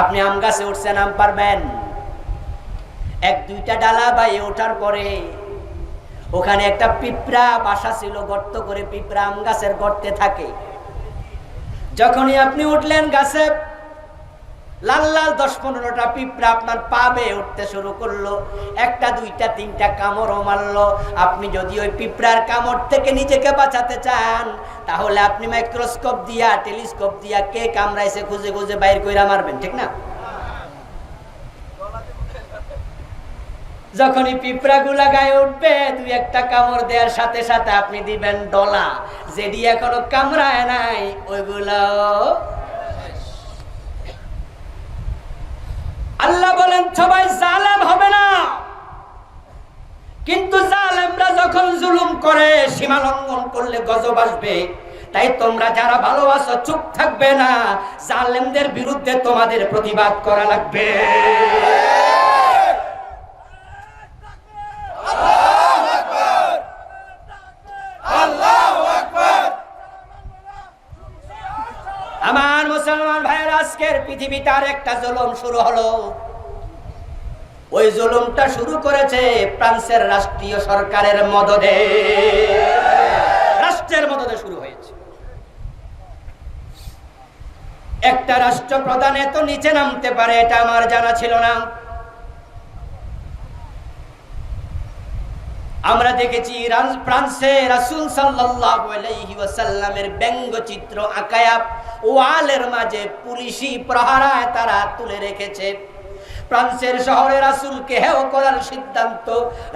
আপনি আম গাছে উঠছেন, আম পারবেন? এক দুইটা ডালা বাইয়ে ওঠার পরে ওখানে একটা পিঁপড়া বাসা ছিল, গর্ত করে পিঁপড়া আম গাছের গর্তে থাকে। যখনই আপনি উঠলেন গাছে, লাল লাল 10-15টা পিঁপড়া আপনার পা বেয়ে উঠতে শুরু করলো। একটা দুইটা তিনটা কামড়ও মারলো। আপনি যদি ওই পিঁপড়ার কামড় থেকে নিজেকে বাঁচাতে চান, তাহলে আপনি মাইক্রোস্কোপ দিয়া টেলিস্কোপ দিয়া কে কামড়াইছে খুঁজে খুঁজে বাইর কইরা মারবেন, ঠিক না? যখনই পিঁপড়া গুলা গায়ে উঠবে, দুই একটা কামড় দেওয়ার সাথে সাথে আপনি দিবেন ডলা, যেটি এখনো কামড়ায় নাই ওইগুলো। আল্লাহ বলেন সবাই জালেম হবে না, কিন্তু জালেমরা যখন জুলুম করে, সীমা লঙ্ঘন করলে গজব আসবে। তাই তোমরা যারা ভালো আছো চুপ থাকবে না, জালেমদের বিরুদ্ধে তোমাদের প্রতিবাদ করা লাগবে। আমার মুসলমান ভাইয়ের, আজকের পৃথিবীতে আর একটা জুলুম শুরু হলো। ওই জুলুমটা শুরু করেছে ফ্রান্সের রাষ্ট্রীয় সরকারের মদদে, রাষ্ট্রের মদদে শুরু হয়েছে। একটা রাষ্ট্রপ্রধান এত নিচে নামতে পারে এটা আমার জানা ছিল না। আমরা দেখেছি ফ্রান্সে রাসূল সাল্লাল্লাহু আলাইহি ওয়াসাল্লামের ব্যঙ্গচিত্র আঁকায়া ওয়ালের মাঝে পুলিশি প্রহরায় তারা তুলে রেখেছে। ফ্রান্সের শহরে রাসূলকে হেয় করার সিদ্ধান্ত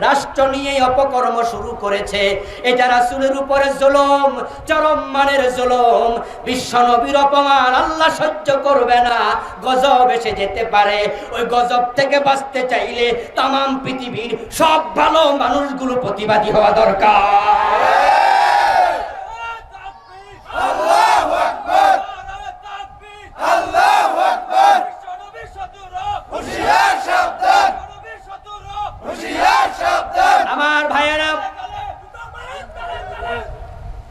রাষ্ট্র নিয়ে অপকর্ম শুরু করেছে। এটা রাসূলের উপরে জুলুম, চরম মানের জুলুম। বিশ্ব নবীর অপমান আল্লাহ সহ্য করবে না, গজব এসে যেতে পারে। ওই গজব থেকে বাঁচতে চাইলে তামাম পৃথিবীর সব ভালো মানুষগুলো প্রতিবাদী হওয়া দরকার। আমার ভাইয়েরা,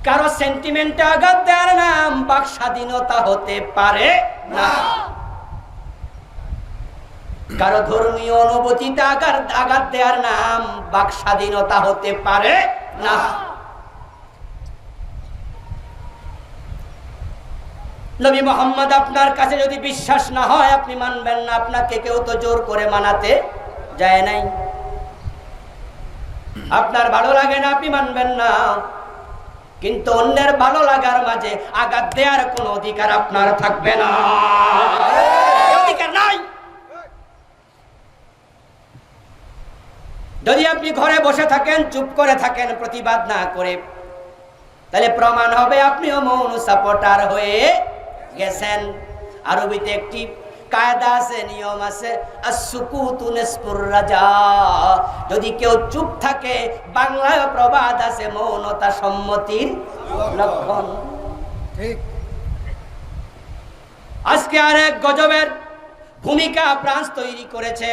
কারো সেন্টিমেন্টে আঘাত দেওয়ার নাম বাক স্বাধীনতা হতে পারে না। কারো ধর্মীয় অনুভূতিতে আঘাত দেওয়ার নাম বাক স্বাধীনতা হতে পারে না। নবী মুহাম্মদ আপনার কাছে যদি বিশ্বাস না হয়, আপনি মানবেন না। আপনাকে কেউ তো জোর করে মানাতে যায় নাই। আপনার ভালো লাগে না, আপনি মানবেন না। কিন্তু অন্যের ভালো লাগার মাঝে আঘাত দেওয়ার কোনো অধিকার আপনার থাকবে না, অধিকার নাই। যদি আপনি ঘরে বসে থাকেন, চুপ করে থাকেন, প্রতিবাদ না করে, তাহলে প্রমাণ হবে আপনিও মৌন সাপোর্টার হয়ে গেছেন। আরবিতে একটি কায়দা আছে, নিয়ম আছে, আসসুকুতু নিসফুর রাজা। যদি কেউ চুপ থাকে, বাংলায় প্রবাদ আছে, মৌনতা সম্মতির লক্ষণ। ঠিক। আজকে আরেক গজবের ভূমিকা ফ্রান্স তৈরি করেছে।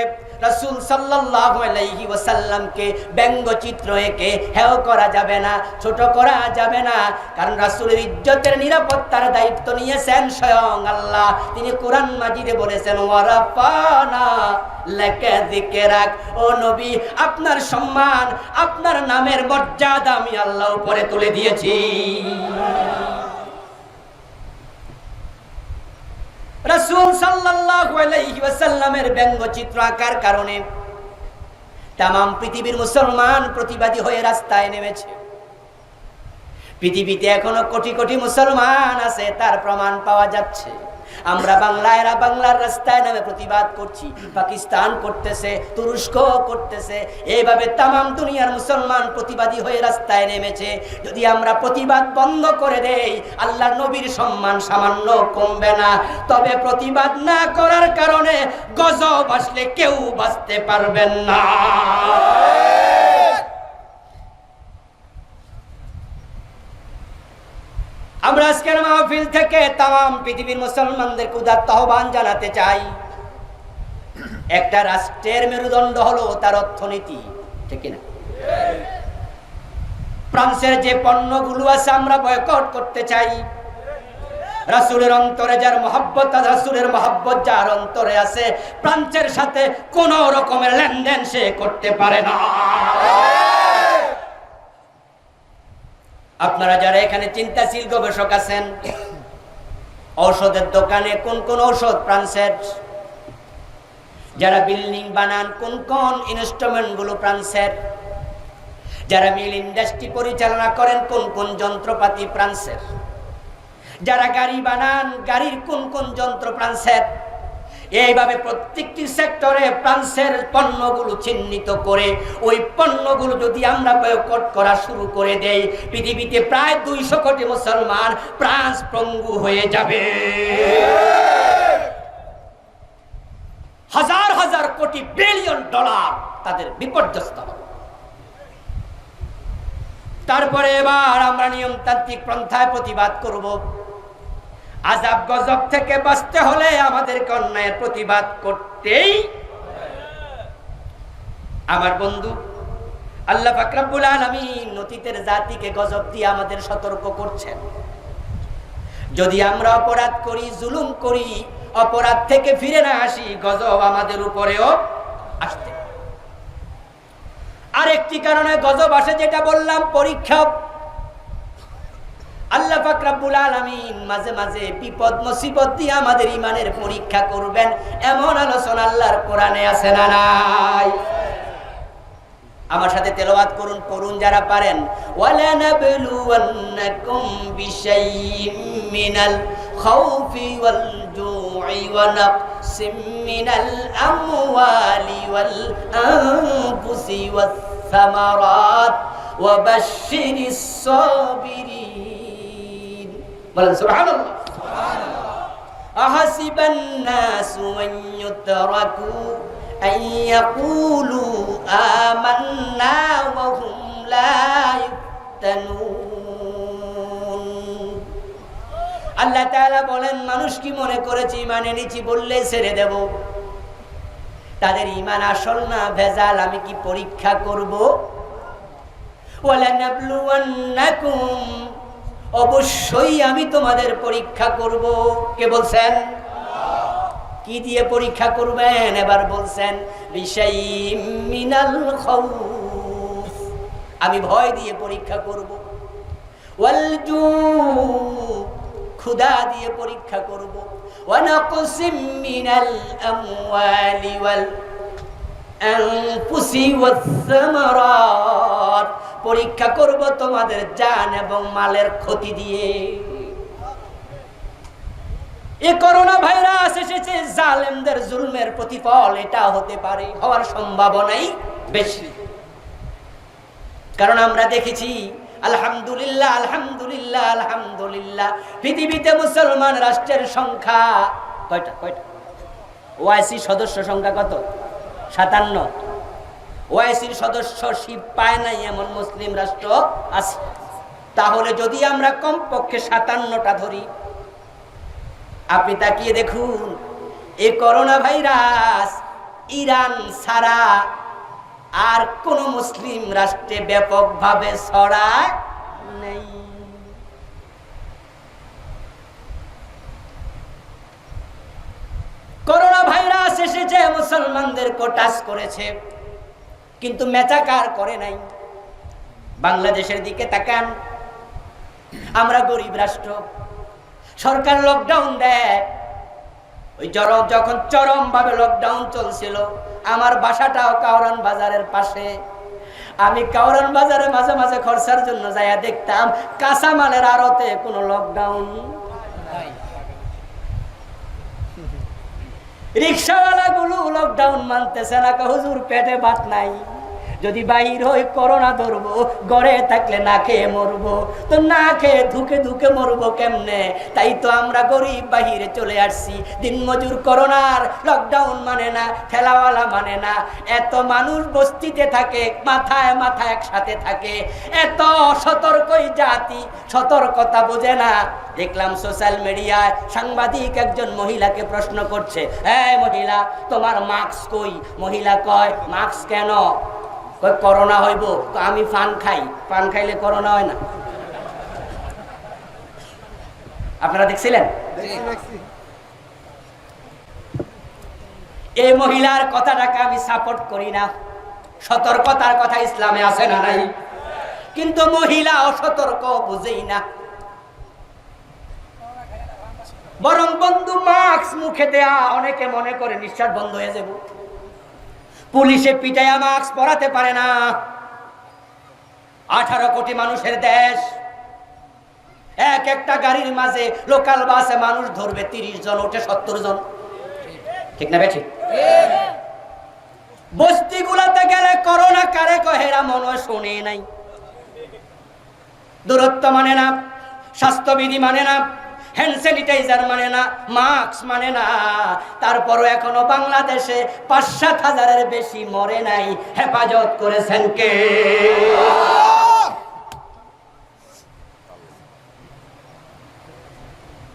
রাসূল সাল্লাল্লাহু আলাইহি ওয়াসাল্লামকে ব্যঙ্গচিত্র এঁকে হেয় করা যাবে না, ছোট করা যাবে না। কারণ রাসূলের ইজ্জতের নিরাপত্তার দায়িত্ব নিয়েছেন স্বয়ং আল্লাহ। তিনি কোরআন মাজিদে বলেছেন, ওয়ারাফানা লাকা যিকরাক। ও নবী, আপনার সম্মান, আপনার নামের মর্যাদা আমি আল্লাহ উপরে তুলে দিয়েছি। রাসূল সাল্লাল্লাহু আলাইহি ওয়াসাল্লামের ব্যঙ্গচিত্র আঁকার কারণে তামাম পৃথিবীর মুসলমান প্রতিবাদী হয়ে রাস্তায় নেমেছে। পৃথিবীতে এখনো কোটি কোটি মুসলমান আছে, তার প্রমাণ পাওয়া যাচ্ছে। আমরা বাংলায়রা বাংলার রাস্তায় নেমে প্রতিবাদ করছি, পাকিস্তান করতেছে, তুরস্ক করতেছে, এইভাবে তামাম দুনিয়ার মুসলমান প্রতিবাদী হয়ে রাস্তায় নেমেছে। যদি আমরা প্রতিবাদ বন্ধ করে দেই, আল্লাহর নবীর সম্মান সামান্য কমবে না। তবে প্রতিবাদ না করার কারণে গজব আসলে কেউ বাঁচতে পারবেন না। আমরা আজকের মাহফিল থেকে তামাম পৃথিবীর মুসলমানদেরকে উদাত্ত আহ্বান জানাতে চাই। একটা রাষ্ট্রের মেরুদণ্ড হলো তার অর্থনীতি, ঠিক না? ফ্রান্সের যে পণ্যগুলো আছে আমরা বয়কট করতে চাই। রাসূলের অন্তরে যার মহব্বত, রাসূলের মহব্বত যার অন্তরে আছে, প্রান্তের সাথে কোন রকমের লেনদেন সে করতে পারে না। আপনারা যারা এখানে চিন্তাশীল গবেষক আছেন, ঔষধের দোকানে কোন কোন ঔষধ ফ্রান্সের, যারা বিল্ডিং বানান কোন কোন ইনস্ট্রুমেন্ট গুলো ফ্রান্সের, যারা মিল ইন্ডাস্ট্রি পরিচালনা করেন কোন কোন যন্ত্রপাতি ফ্রান্সের, যারা গাড়ি বানান গাড়ির কোন কোন যন্ত্র ফ্রান্সের। এইভাবে প্রত্যেকটি সেক্টরে ফ্রান্সের পণ্যগুলো চিহ্নিত করে ওই পণ্যগুলো যদি আমরা বয়কট করা শুরু করে দেই, পৃথিবীতে প্রায় 200 কোটি মুসলমান ফ্রান্স পঙ্গু হয়ে যাবে। হাজার হাজার কোটি বিলিয়ন ডলার তাদের বিপর্যস্ত হবে। তারপরে এবার আমরা নিয়মতান্ত্রিক পন্থায় প্রতিবাদ করব। আযাব গজব থেকে বাঁচতে হলে আমাদেরকে অন্যায়ের প্রতিবাদ করতেই। আমার বন্ধু, আল্লাহ পাক রব্বুল আলামিন অতীতের জাতিকে গজব দিয়ে আমাদের সতর্ক করছেন। যদি আমরা অপরাধ করি, জুলুম করি, অপরাধ থেকে ফিরে না আসি, গজব আমাদের উপরেও আসতে। আরেকটি কারণে গজব আসে, যেটা বললাম, পরীক্ষা। আল্লাহ পাক রব্বুল আলামিন মাঝে মাঝে বিপদ মুসিবত দিয়ে আমাদের ঈমানের পরীক্ষা করবেন, এমন আলোচনা আল্লাহর কোরআনে আছে না নাই? আমার সাথে তেলাওয়াত করুন, পড়ুন যারা পারেন। ওয়ালা নাবলুওয়ান্নাকুম বিশাইইম মিনাল খাউফি ওয়াল জুই ওয়া নাকসিম মিনাল আমওয়ালি ওয়াল আনফুসি ওয়াস সামারাত ওয়া বাশশিরিস সাবিরিন। বলেন সুবহানাল্লাহ। সুবহানাল্লাহ। আহাসিবান নাসু আন ইউতরাকু أن يقولوا آمنا وهم لا يفتنون। আল্লাহ তাআলা বলেন, মানুষ কি মনে করেছে ঈমান এনেছি বললে ছেড়ে দেব? তাদের ঈমান আসল না ভেজাল, আমি কি পরীক্ষা করব? ওয়ালা নাবলুওয়ান্নাকুম, অবশ্যই আমি তোমাদের পরীক্ষা করব। কে বলছেন? কি দিয়ে পরীক্ষা করবেন? এবার বলছেন বিশাইইম মিনাল খাউফ, আমি ভয় দিয়ে পরীক্ষা করব। ওয়াল জু, ক্ষুধা দিয়ে পরীক্ষা করব। ওয়া নাকসিম মিনাল আমওয়ালি ওয়াল আনফুসি ওয়াস সামারাত, পরীক্ষা করব তোমাদের জান এবং মালের ক্ষতি দিয়ে। এই করোনা ভাইরাস এসেছে, জালেমদের জুলমের প্রতিফল এটা হতে পারে, হওয়ার সম্ভাবনাই বেশি। কারণ আমরা দেখেছি, আলহামদুলিল্লাহ আলহামদুলিল্লাহ আলহামদুলিল্লাহ, পৃথিবীতে মুসলমান রাষ্ট্রের সংখ্যা কয়টা? ওআইসি সদস্য সংখ্যা কত? 57। ওআইসির সদস্যশিপ পায় নাই এমন মুসলিম রাষ্ট্র আছে। তাহলে যদি আমরা কমপক্ষে 57টা ধরি, আপনি তাকিয়ে দেখুন, এই করোনা ভাইরাস ইরান ছাড়া আর কোন মুসলিম রাষ্ট্রে ব্যাপকভাবে ছড়ায় নেই। করোনা ভাইরাস এসেছে, মুসলমানদেরকে টাচ করেছে, কিন্তু মেচাকার করে নাই। বাংলাদেশের দিকে তাকান, আমরা গরিব রাষ্ট্র, সরকার লকডাউন দেয়। ওই যখন চরম ভাবে লকডাউন চলছিল, আমার বাসাটাও কাউরান বাজারের পাশে। আমি কাউরান বাজারে মাঝে মাঝে খরচার জন্য যাইয়া দেখতাম, কাঁচামালের আড়তে কোনো লকডাউন নাই। রিক্সাওয়ালা গুলো লকডাউন মানতেছে না, হুজুর পেটে ভাত নাই, যদি বাহির হই করোনা ধরবো, ঘরে থাকলে না খেয়ে মরবো, তো না খেয়ে ধুকে ধুকে মরবো কেমনে? তাই তো আমরা গরিব বাহিরে চলে আসছি। দিনমজুর করোনার লকডাউন মানে না, ঠেলাওয়ালা মানে না, এত মানুষ বস্তিতে থাকে, মাথায় মাথায় একসাথে থাকে, এত সতর্কই জাতি, সতর্কতা বোঝে না। দেখলাম সোশ্যাল মিডিয়ায় সাংবাদিক একজন মহিলাকে প্রশ্ন করছে, এই মহিলা, তোমার মাস্ক কই? মহিলা কয়, মাস্ক কেন? করোনা হইব। আমি পান খাই, পান খাইলে করোনা হয় না? আপনারা দেখছিলেন? এই মহিলার কথাটাকে আমি সাপোর্ট করি না, সতর্কতার কথা ইসলামে আছে না নাই? কিন্তু মহিলা অসতর্ক, বুঝেই না। বরং বন্ধু মাস্ক মুখে দেয়া, অনেকে মনে করে নিঃশ্বাস বন্ধ হয়ে যাব। পুলিশে পিটাইয়া মাস্ক পরাতে পারে না। 18 কোটি মানুষের দেশ, এক একটা গাড়ির মাঝে লোকাল বাসে মানুষ ধরবে 30 জন, ওঠে 70 জন, ঠিক না বেঠিক? বস্তিগুলোতে গেলে করোনা কারে কহেরা মনে শুনে নাই। দূরত্ব মানে না, স্বাস্থ্যবিধি মানে না, হ্যান্ড স্যানিটাইজার মানে না, মাস্ক মানে না। তারপরও এখনো বাংলাদেশে 5-7 হাজারের বেশি মরে নাই। হেফাজত করেছেন কে?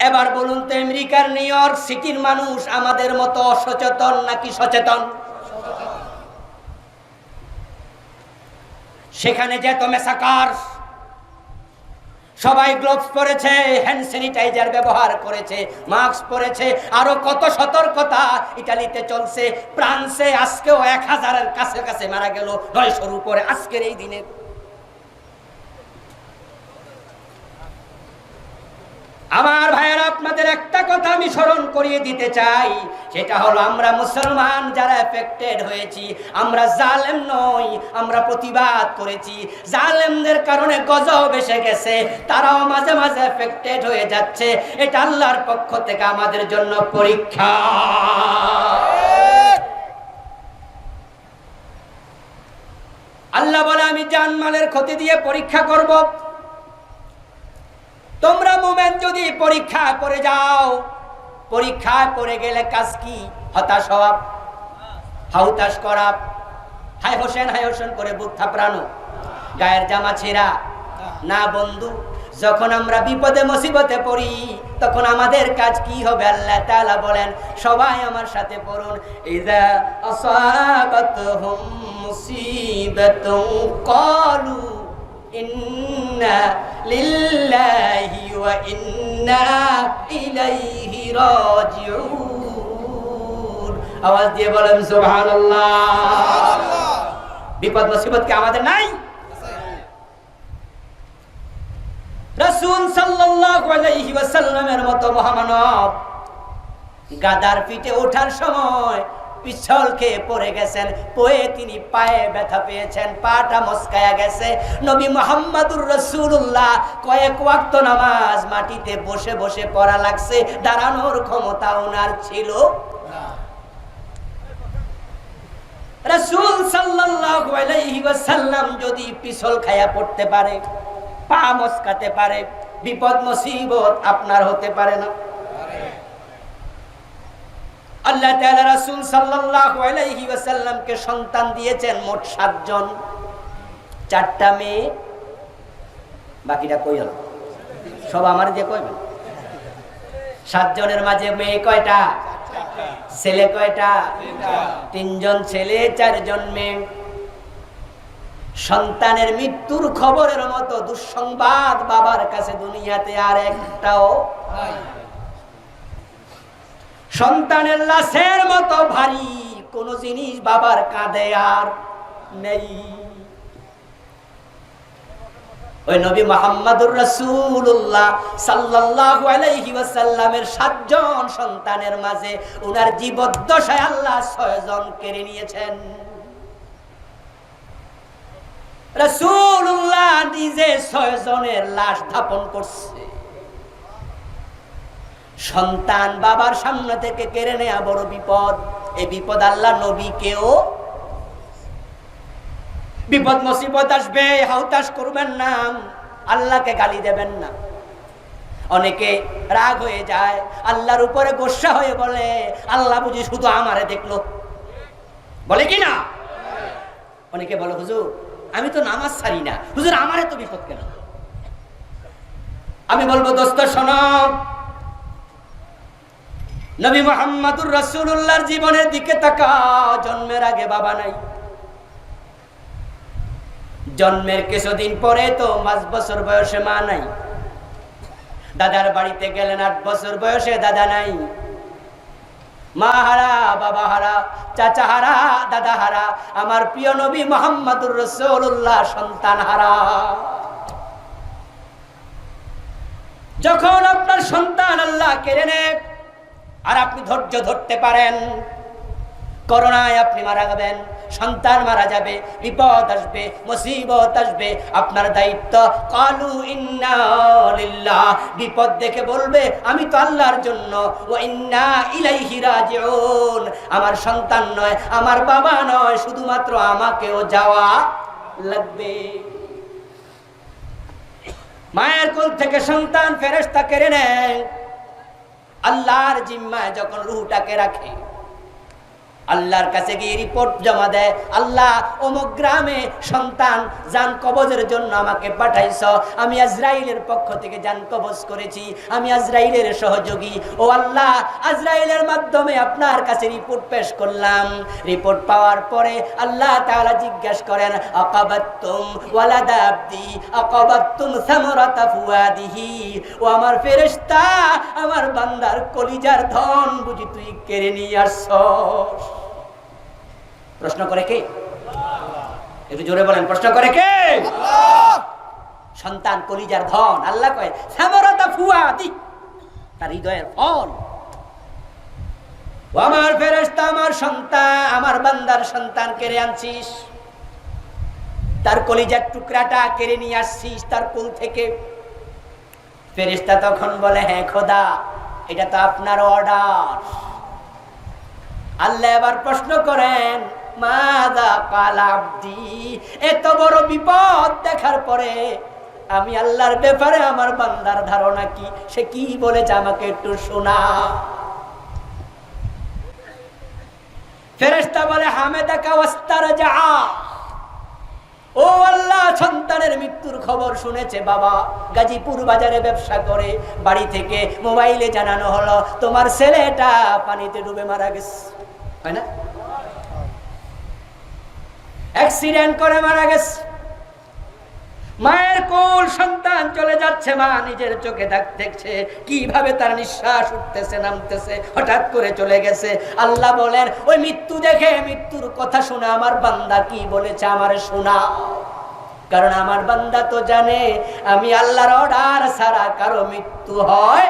এবার বলুন তো, আমেরিকার নিউ ইয়র্ক সিটির মানুষ আমাদের মতো অসচেতন নাকি সচেতন? সেখানে যেত মেসাকার, সবাই গ্লোভস পরেছে, হ্যান্ড স্যানিটাইজার ব্যবহার করেছে, মাস্ক পরেছে, আরো কত সতর্কতা ইতালিতে চলছে। ফ্রান্সে আজকেও 1000-এর কাছে মারা গেল, 900-র উপরে আজকের এই দিনে। আমার ভাইয়েরা, আপনাদের একটা কথা আমি স্মরণ করিয়ে দিতে চাই, সেটা হলো আমরা মুসলমান যারা এফেক্টেড হয়েছি, আমরা জালেম নই, আমরা প্রতিবাদ করেছি। জালেমদের কারণে গজব এসে গেছে, তারাও মাঝে মাঝে এফেক্টেড হয়ে যাচ্ছে। এটা আল্লাহর পক্ষ থেকে আমাদের জন্য পরীক্ষা। আল্লাহ বলে, আমি জানমালের ক্ষতি দিয়ে পরীক্ষা করব। তোমরা মুমিন যদি পরীক্ষায় পড়ে যাও, পরীক্ষায় পড়ে গেলে কাজ কি? হতাশ হওয়া, হাউতাশ করা, হায় হোসেন করে বুক থাপড়ানো, গায়ের জামা ছেঁড়া না। বন্ধু, যখন আমরা বিপদে মুসিবতে পড়ি তখন আমাদের কাজ কি হবে? আল্লাহ তাআলা বলেন, সবাই আমার সাথে পড়ুন, ইযা আসাবাতহুম মুসিবাতুন ক্বালু ইন্না লিল্লাহি ওয়া ইন্না ইলাইহি রাজিউন। আওয়াজ দিয়ে বলেন সুবহানাল্লাহ। বিপদ মুসিবত কি আমাদের নাই? রাসূল সাল্লাল্লাহু আলাইহি ওয়াসাল্লামের মতো মহামানব গাদার পিঠে ওঠার সময় পিছল খেয়ে পড়ে গেছেন, পড়ে তিনি পায়ে ব্যথা পেয়েছেন, পাটা মস্কায়া গেছে। নবী মুহাম্মদুর রাসূলুল্লাহ কয়েক ওয়াক্ত নামাজ মাটিতে বসে বসে পড়া লাগছে, দাঁড়ানোর ক্ষমতা ওনার ছিল না। রাসূল সাল্লাল্লাহু আলাইহি ওয়াসাল্লাম যদি পিছল খায়া পড়তে পারে, পা মস্কাতে পারে, বিপদ মুসিবত আপনার হতে পারে না? আল্লাহ তাআলা রাসূল সাল্লাল্লাহু আলাইহি ওয়াসাল্লামকে সন্তান দিয়েছেন মোট 7 জন, 4টা মেয়ে, বাকিটা কই হলো? সব আমার দিয়ে কইবেন। 7 জনের মাঝে মেয়ে কয়টা? ছেলে কয়টা? 3 জন ছেলে, 4 জন মেয়ে। সন্তানের মৃত্যুর খবরের মতো দুঃসংবাদ বাবার কাছে দুনিয়াতে আর একটাও নাই। সন্তানের লাশের মতো ভারী কোন জিনিস বাবার কাঁধে আর নেই। ওই নবী মুহাম্মদুর রাসূলুল্লাহ সাল্লাল্লাহু আলাইহি ওয়াসাল্লামের 7 জন সন্তানের মাঝে ওনার জীবদ্দশায় আল্লাহ 6 জন কেড়ে নিয়েছেন। রাসূলুল্লাহ নিজে 6 জনের লাশ দাফন করছে। সন্তান বাবার সামনে থেকে কেড়ে নেওয়া বড় বিপদ। এই বিপদ আল্লাহ নবীকেও, বিপদ মুসিবত আসবে, হাউতাশ করবেন না, আল্লাহকে গালি দেবেন না। অনেকে রাগ হয়ে যায়, আল্লাহর উপরে গোসা হয়ে বলে, আল্লাহ বুঝি শুধু আমারে দেখলো, বলে কি না? অনেকে বলে, হুজুর আমি তো নামাজ ছাড়ি না, হুজুর আমারে তো বিপদ কেন? আমি বলবো, দোস্ত শোনো, নবী মুহাম্মদুর রাসূলুল্লাহর জীবনের দিকে তাকাও। জন্মের আগে বাবা নাই, জন্মের কিছুদিন পরে তো 5 বছর বয়সে মা নাই, দাদার বাড়িতে গেলেন, 8 বছর বয়সে দাদা নাই, মা হারা, বাবা হারা, চাচা হারা, দাদা হারা, আমার প্রিয় নবী মুহাম্মদুর রাসূলুল্লাহ সন্তান হারা। যখন আপনার সন্তান আল্লাহ কেড়ে নেয় আর আপনি ধৈর্য ধরতে পারেন, করোনায় আপনি মারা যাবেন, সন্তান মারা যাবে, বিপদ আসবে, মুসিবত আসবে, আপনার দায়িত্ব কালু ইন্না লিল্লাহ, বিপদ দেখে বলবে আমি তো আল্লাহর জন্য, ওয়া ইন্না ইলাইহি রাজিউন, আমার সন্তান নয়, আমার বাবা নয়, শুধুমাত্র আমাকেও যাওয়া লাগবে। মায়ের কোল থেকে সন্তান ফেরেশতা কেড়ে নেয়, আল্লাহর জিম্মায় যখন রূহটাকে রাখে, আল্লাহর কাছে গিয়ে রিপোর্ট জমা দেয়, আল্লাহ অমুক গ্রামে সন্তান জান কবজের জন্য আমাকে পাঠাইছ, আমি আজরাইলের পক্ষ থেকে জান কবজ করেছি, আমি আজরাইলের সহযোগী, ও আল্লাহ আজরাইলের মাধ্যমে আপনার কাছে রিপোর্ট পেশ করলাম। রিপোর্ট পাওয়ার পরে আল্লাহ তাআলা জিজ্ঞাসা করেন, আকাবাতুম ওয়ালাদা আবদি আকাবাতুম সামরাতা ফুয়াদিহি, ও আমার ফেরেশতা, আমার বান্দার কলিজার ধন বুঝি তুই কেড়ে নিয়ে আসছস? প্রশ্ন করে কে? একটু জোরে বলেন, প্রশ্ন করে কে? আল্লাহ। সন্তান কলিজার ধন, আল্লাহ কয় সামরাতা ফুয়াদি, তার হৃদয়ের ফল। ও আমার ফেরেশতা, আমার সন্তান, আমার বান্দার সন্তান কেড়ে আনছিস, তার কলিজার টুকরাটা কেড়ে নিয়ে আসছিস তার কোল থেকে। ফেরেশতা তখন বলে, হ্যাঁ খোদা, এটা তো আপনার অর্ডার। আল্লাহ এবার প্রশ্ন করেন, মাযা ক্বালা আবদি, এত বড় বিপদ দেখার পরে আমি আল্লাহর ব্যাপারে আমার বান্দার ধারণা কি, সে কি বলেছে আমাকে একটু শোনা। ফেরেশতা বলে, হামেদাকা ওয়াস্তারজা, ও আল্লাহ সন্তানের মৃত্যুর খবর শুনেছে বাবা, গাজীপুর বাজারে ব্যবসা করে, বাড়ি থেকে মোবাইলে জানানো হলো তোমার ছেলেটা পানিতে ডুবে মারা গেছে, হয় না? অ্যাক্সিডেন্ট করে মারা গেছে। মায়ের কোল সন্তান চলে যাচ্ছে, মা নিজের চোখে দেখছে কিভাবে তার নিঃশ্বাস উঠতেছে নামতেছে, হঠাৎ করে চলে গেছে। আল্লাহ বলেন, ওই মৃত্যু দেখে, মৃত্যুর কথা শুনে আমার বান্দা কি বলেছে আমারে শোনা, কারণ আমার বান্দা তো জানে আমি আল্লাহর অর্ডার ছাড়া কারো মৃত্যু হয়।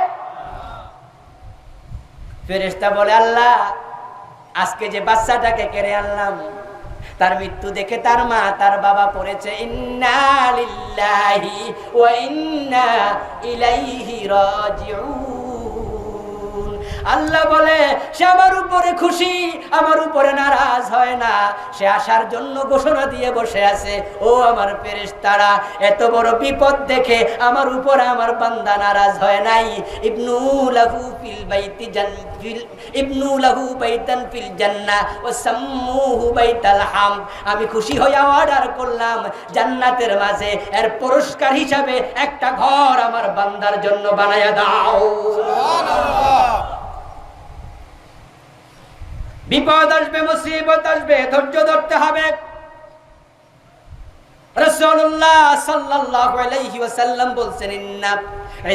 ফেরেশতা বলে, আল্লাহ আজকে যে বাচ্চাটাকে কেড়ে আনলাম, তার মৃত্যু দেখে তার মা তার বাবা পড়েছে ইন্না লিল্লাহি ওয়া ইন্না ইলাইহি রাজিউন। আল্লাহ বলে, সে আমার উপরে খুশি, আমার উপরে নারাজ হয় না, সে আসার জন্য ঘোষণা দিয়ে বসে আছে। ও আমার ফেরেশতারা, এত বড় বিপদ দেখে আমার উপরে আমার বান্দা নারাজ হয় নাই। ইবনু লাহু ফিল বাইতি জান্নাতিল, ইবনু লাহু বাইতান ফিল জান্নাহ ওয়া সাম্মুহু বাইতাল হামদ, আমি খুশি হইয়া অর্ডার করলাম জান্নাতের মাঝে এর পুরস্কার হিসাবে একটা ঘর আমার বান্দার জন্য বানায়া দাও। সুবহানাল্লাহ। বিপদ আসবে, মুসিবত আসবে, ধৈর্য ধরতে হবে। রাসূলুল্লাহ সাল্লাল্লাহু আলাইহি ওয়াসাল্লাম বলছেন, ইন্না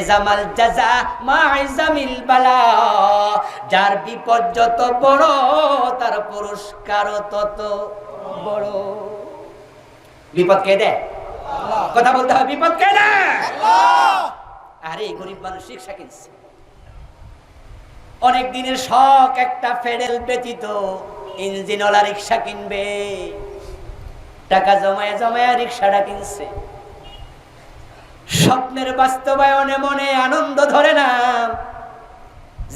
ইজামাল জাযা মা ইজামিল বালা, যার বিপদ যত বড় তার পুরস্কারও তত বড়। বিপদ কে দেয়? আল্লাহ। কথা বলতে হবে, বিপদ কে দেয়? আল্লাহ। আরে গরিব মানুষ রিকশা কিনছে, অনেক দিনের শখ একটা ফেডেল ব্যতীত ইঞ্জিনওয়ালা রিকশা কিনবে, টাকা জমায় জমায় রিকশাটা কিনছে। স্বপ্নের বাস্তবায়নে মনে আনন্দ ধরে না,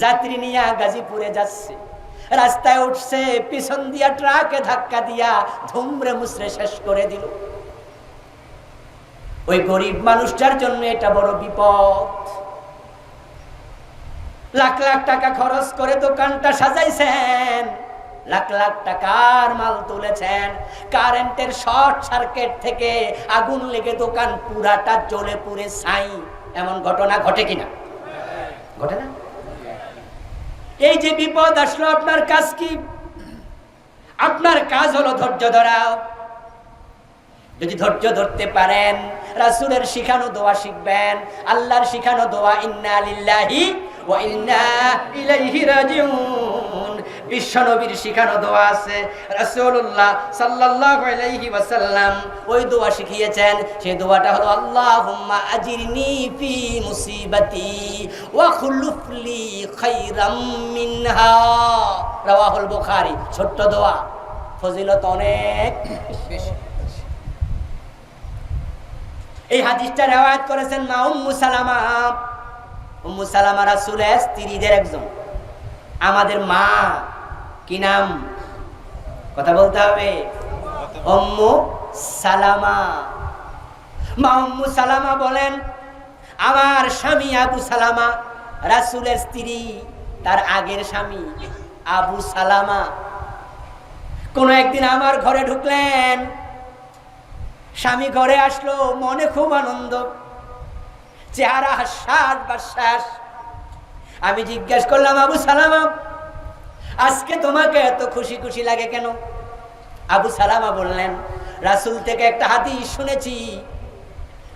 যাত্রী নিয়ে গাজীপুরে যাচ্ছে, রাস্তায় উঠছে, পিছন দিয়া ট্রাকে ধাক্কা দিয়া ধুমরে মুসরে শেষ করে দিল। ওই গরিব মানুষটার জন্য এটা বড় বিপদ। লাখ লাখ টাকা খরচ করে দোকানটা সাজাইছেন, লাখ লাখ টাকার মাল তুলেছেন, কারেন্টের শর্ট সার্কিট থেকে আগুন লেগে দোকান পুরাটা জ্বলে পুড়ে ছাই, এমন ঘটনা ঘটে কিনা? ঘটে না? এই যে বিপদ আসলো, আপনার কাজ কি? আপনার কাজ হলো ধৈর্য ধরা। যদি ধৈর্য ধরতে পারেন, রাসূলের শিখানো দোয়া শিখবেন, আল্লাহর শিখানো দোয়া ইন্না লিল্লাহি ওয়া ইন্না ইলাইহি রাজিউন, বিশ্বনবীর শিখানো দোয়া আছে, রাসূলুল্লাহ সাল্লাল্লাহু আলাইহি ওয়াসাল্লাম ওই দোয়া শিখিয়েছেন। সেই দোয়াটা হলো আল্লাহুম্মা আজিরনি ফি মুসিবাতি ওয়া খুলুফলি খায়রাম মিনহা, রাওয়াহুল বুখারী। ছোট্ট দোয়া, ফজিলত অনেক বেশি। এই হাদিসটা রিওয়ায়াত করেছেন মা উম্মু সালামা। উম্মু সালামা রাসূলের স্ত্রীদের একজন, আমাদের মা। কি নাম? কথা বলতে হবে। উম্মু সালামা। মা উম্মু সালামা বলেন, আমার স্বামী আবু সালামা, রাসূলের স্ত্রী, তার আগের স্বামী আবু সালামা কোন একদিন আমার ঘরে ঢুকলেন। স্বামী ঘরে আসলো, মনে খুব আনন্দ, চেহারা হাস্যাস বাস্যাস। আমি জিজ্ঞেস করলাম, আবু সালামা, আজকে তোমাকে এত খুশি খুশি লাগে কেন? আবু সালামা বললেন, রাসূল থেকে একটা হাদিস শুনেছি,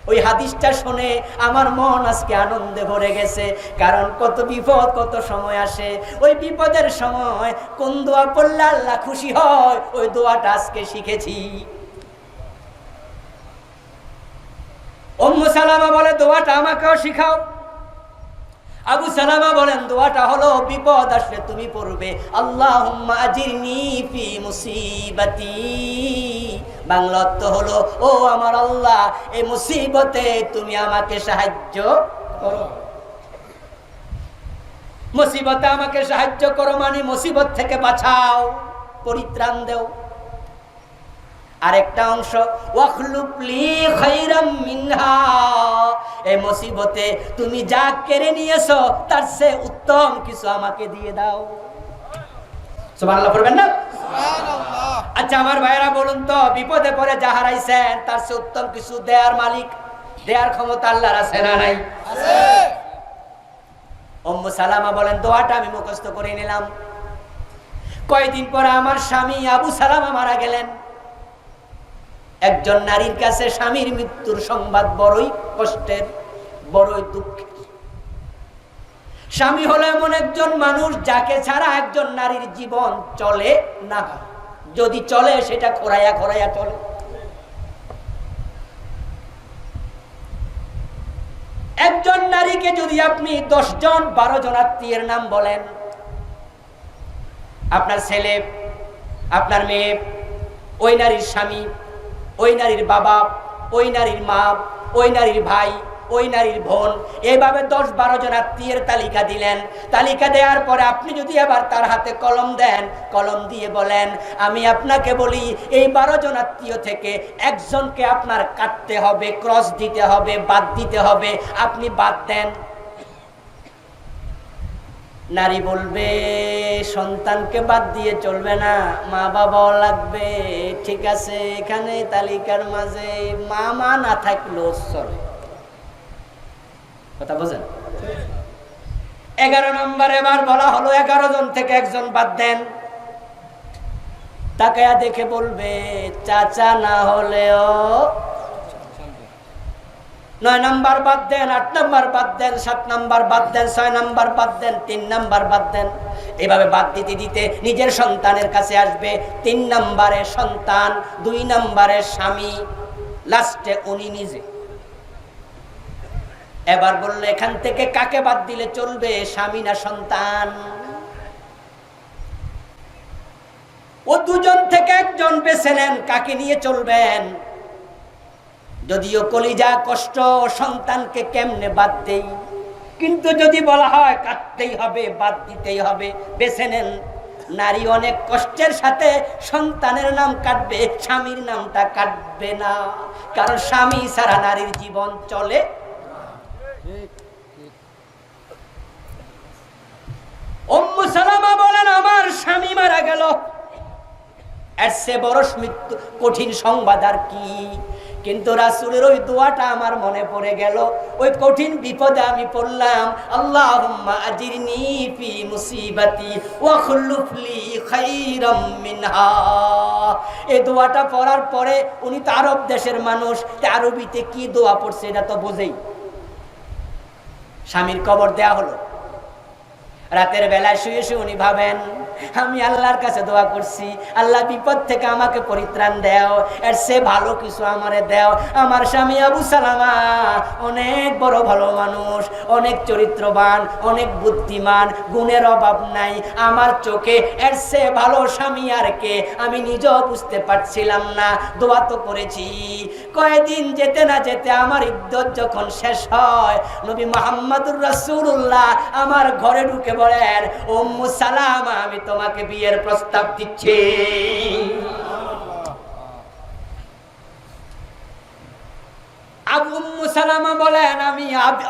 ওই হাদিসটা শুনে আমার মন আজকে আনন্দে ভরে গেছে। কারণ কত বিপদ কত সময় আসে, ওই বিপদের সময় কোন দোয়া পড়লে আল্লাহ খুশি হয়, ওই দোয়াটা আজকে শিখেছি। উম্মু সালামা বলে, দোয়াটা আমাকেও শিখাও। আবু সালামা বলেন, দোয়াটা হলো বিপদ আসলে তুমি পড়বে আল্লাহুম্মা আজিরনি ফি মুসিবাতি। বাংলা অর্থ হলো, ও আমার আল্লাহ, এই মুসিবতে তুমি আমাকে সাহায্য করো। মুসিবতে আমাকে সাহায্য করো মানে মুসিবত থেকে বাঁচাও, পরিত্রাণ দেও। আরেকটা অংশ, ওয়াখলুফলি খায়রাম মিনহা, এই মুসিবতে তুমি যা কেড়ে নিয়েছো তার চেয়ে উত্তম কিছু আমাকে দিয়ে দাও। সুবহানাল্লাহ পড়বেন না? সুবহানাল্লাহ। আচ্ছা আমার ভাইরা বলুন তো, বিপদে পড়ে যা হারাইছেন তার চেয়ে উত্তম কিছু দেয়ার মালিক, দেয়ার ক্ষমতা আল্লাহর আছে না নাই? আছে। উম্মু সালামা বলেন, দোয়াটা আমি মুখস্থ করে নিলাম। কয়েকদিন পরে আমার স্বামী আবু সালামা মারা গেলেন। একজন নারীর কাছে স্বামীর মৃত্যুর সংবাদ বড়ই কষ্টের, বড়ই দুঃখের। স্বামী হলো এমন একজন মানুষ যাকে ছাড়া একজন নারীর জীবন চলে না, যদি চলে সেটা খোরাইয়া খোরাইয়া চলে। একজন নারীকে যদি আপনি 10 জন 12 জন আত্মীয়ের নাম বলেন, আপনার ছেলে, আপনার মেয়ে, ওই নারীর স্বামী, ওই নারীর বাবা, ওই নারীর মা, ওই নারীর ভাই, ওই নারীর বোন, এইভাবে 10-12 জন আত্মীয়ের তালিকা দিলেন। তালিকা দেওয়ার পরে আপনি যদি আবার তার হাতে কলম দেন, কলম দিয়ে বলেন, আমি আপনাকে বলি এই 12 জন আত্মীয় থেকে একজনকে আপনার কাটতে হবে, ক্রস দিতে হবে, বাদ দিতে হবে, আপনি বাদ দেন। নারী বলবে, সন্তানকে বাদ দিয়ে চলবে না, মা বাবাও লাগবে। ঠিক আছে, এখানে তালিকার মাঝে মামা না থাকলেও চলে। কথা বোঝেন? 11 নম্বর এবার বলা হলো 11 জন থেকে একজন বাদ দেন। তাকায়া দেখে বলবে, চাচা না হলেও 9 নম্বর বাদ দেন, 8 নম্বর বাদ দেন, 7 নম্বর বাদ দেন, 6 নম্বর বাদ দেন, 3 নম্বর বাদ দেন। এভাবে বাদ দিতে দিতে নিজের সন্তানের কাছে আসবে 3 নম্বরে সন্তান, 2 নম্বরে স্বামী, লাস্টে উনি নিজে। এবার বললে, এখান থেকে কাকে বাদ দিলে চলবে, স্বামী না সন্তান? ও দুজন থেকে একজন বেছে নেন, কাকে নিয়ে চলবেন। যদিও কলিজা কষ্ট, সন্তানকে কেমনে বাদ দেই, কিন্তু যদি বলা হয় কাটতেই হবে, বাদ দিতেই হবে, বেছে নেন। নারী অনেক কষ্টের সাথে সন্তানের নাম কাটবে, স্বামীর নামটা কাটবে না, কারণ স্বামী ছাড়া নারীর জীবন চলে। উম্মু সালামা বলেন, আমার স্বামী মারা গেল, এর চেয়ে বড় মৃত্যু কঠিন সংবাদ আর কি? কিন্তু রাসূলের ওই দোয়াটা আমার মনে পড়ে গেল। ওই কঠিন বিপদে আমি পড়লাম, আল্লাহুম্মা আজিরনি ফি মুসিবাতি ওয়া খুলুফ লি খাইরাম মিনহা। এই দোয়াটা পড়ার পরে উনি তো আরব দেশের মানুষ, আরবিতে কি দোয়া পড়ছে এটা তো বোঝেই। স্বামীর কবর দেয়া হলো। রাতের বেলায় শুয়ে শুয়ে উনি ভাবেন, আমি আল্লাহর কাছে দোয়া করছি, আল্লাহ বিপদ থেকে আমাকে পরিত্রাণ দাও, এর চেয়ে ভালো কিছু আমারে দাও। আমার স্বামী আবু সালামা অনেক বড় ভালো মানুষ, অনেক চরিত্রবান, অনেক বুদ্ধিমান, গুণের অভাব নাই। আমার চোখে এর চেয়ে ভালো স্বামী আর কে, আমি নিজেও বুঝতে পারছিলাম না। দোয়া তো করেছি। কয়েকদিন যেতে না যেতে আমার ইদ্যত যখন শেষ হয়, নবী মুহাম্মদুর রাসূলুল্লাহ আমার ঘরে ঢুকে বলেন, উম্মু সালামা আমি তোমাকে বিয়ের প্রস্তাব দিচ্ছি। উম্মু সালামা বলেন, আমি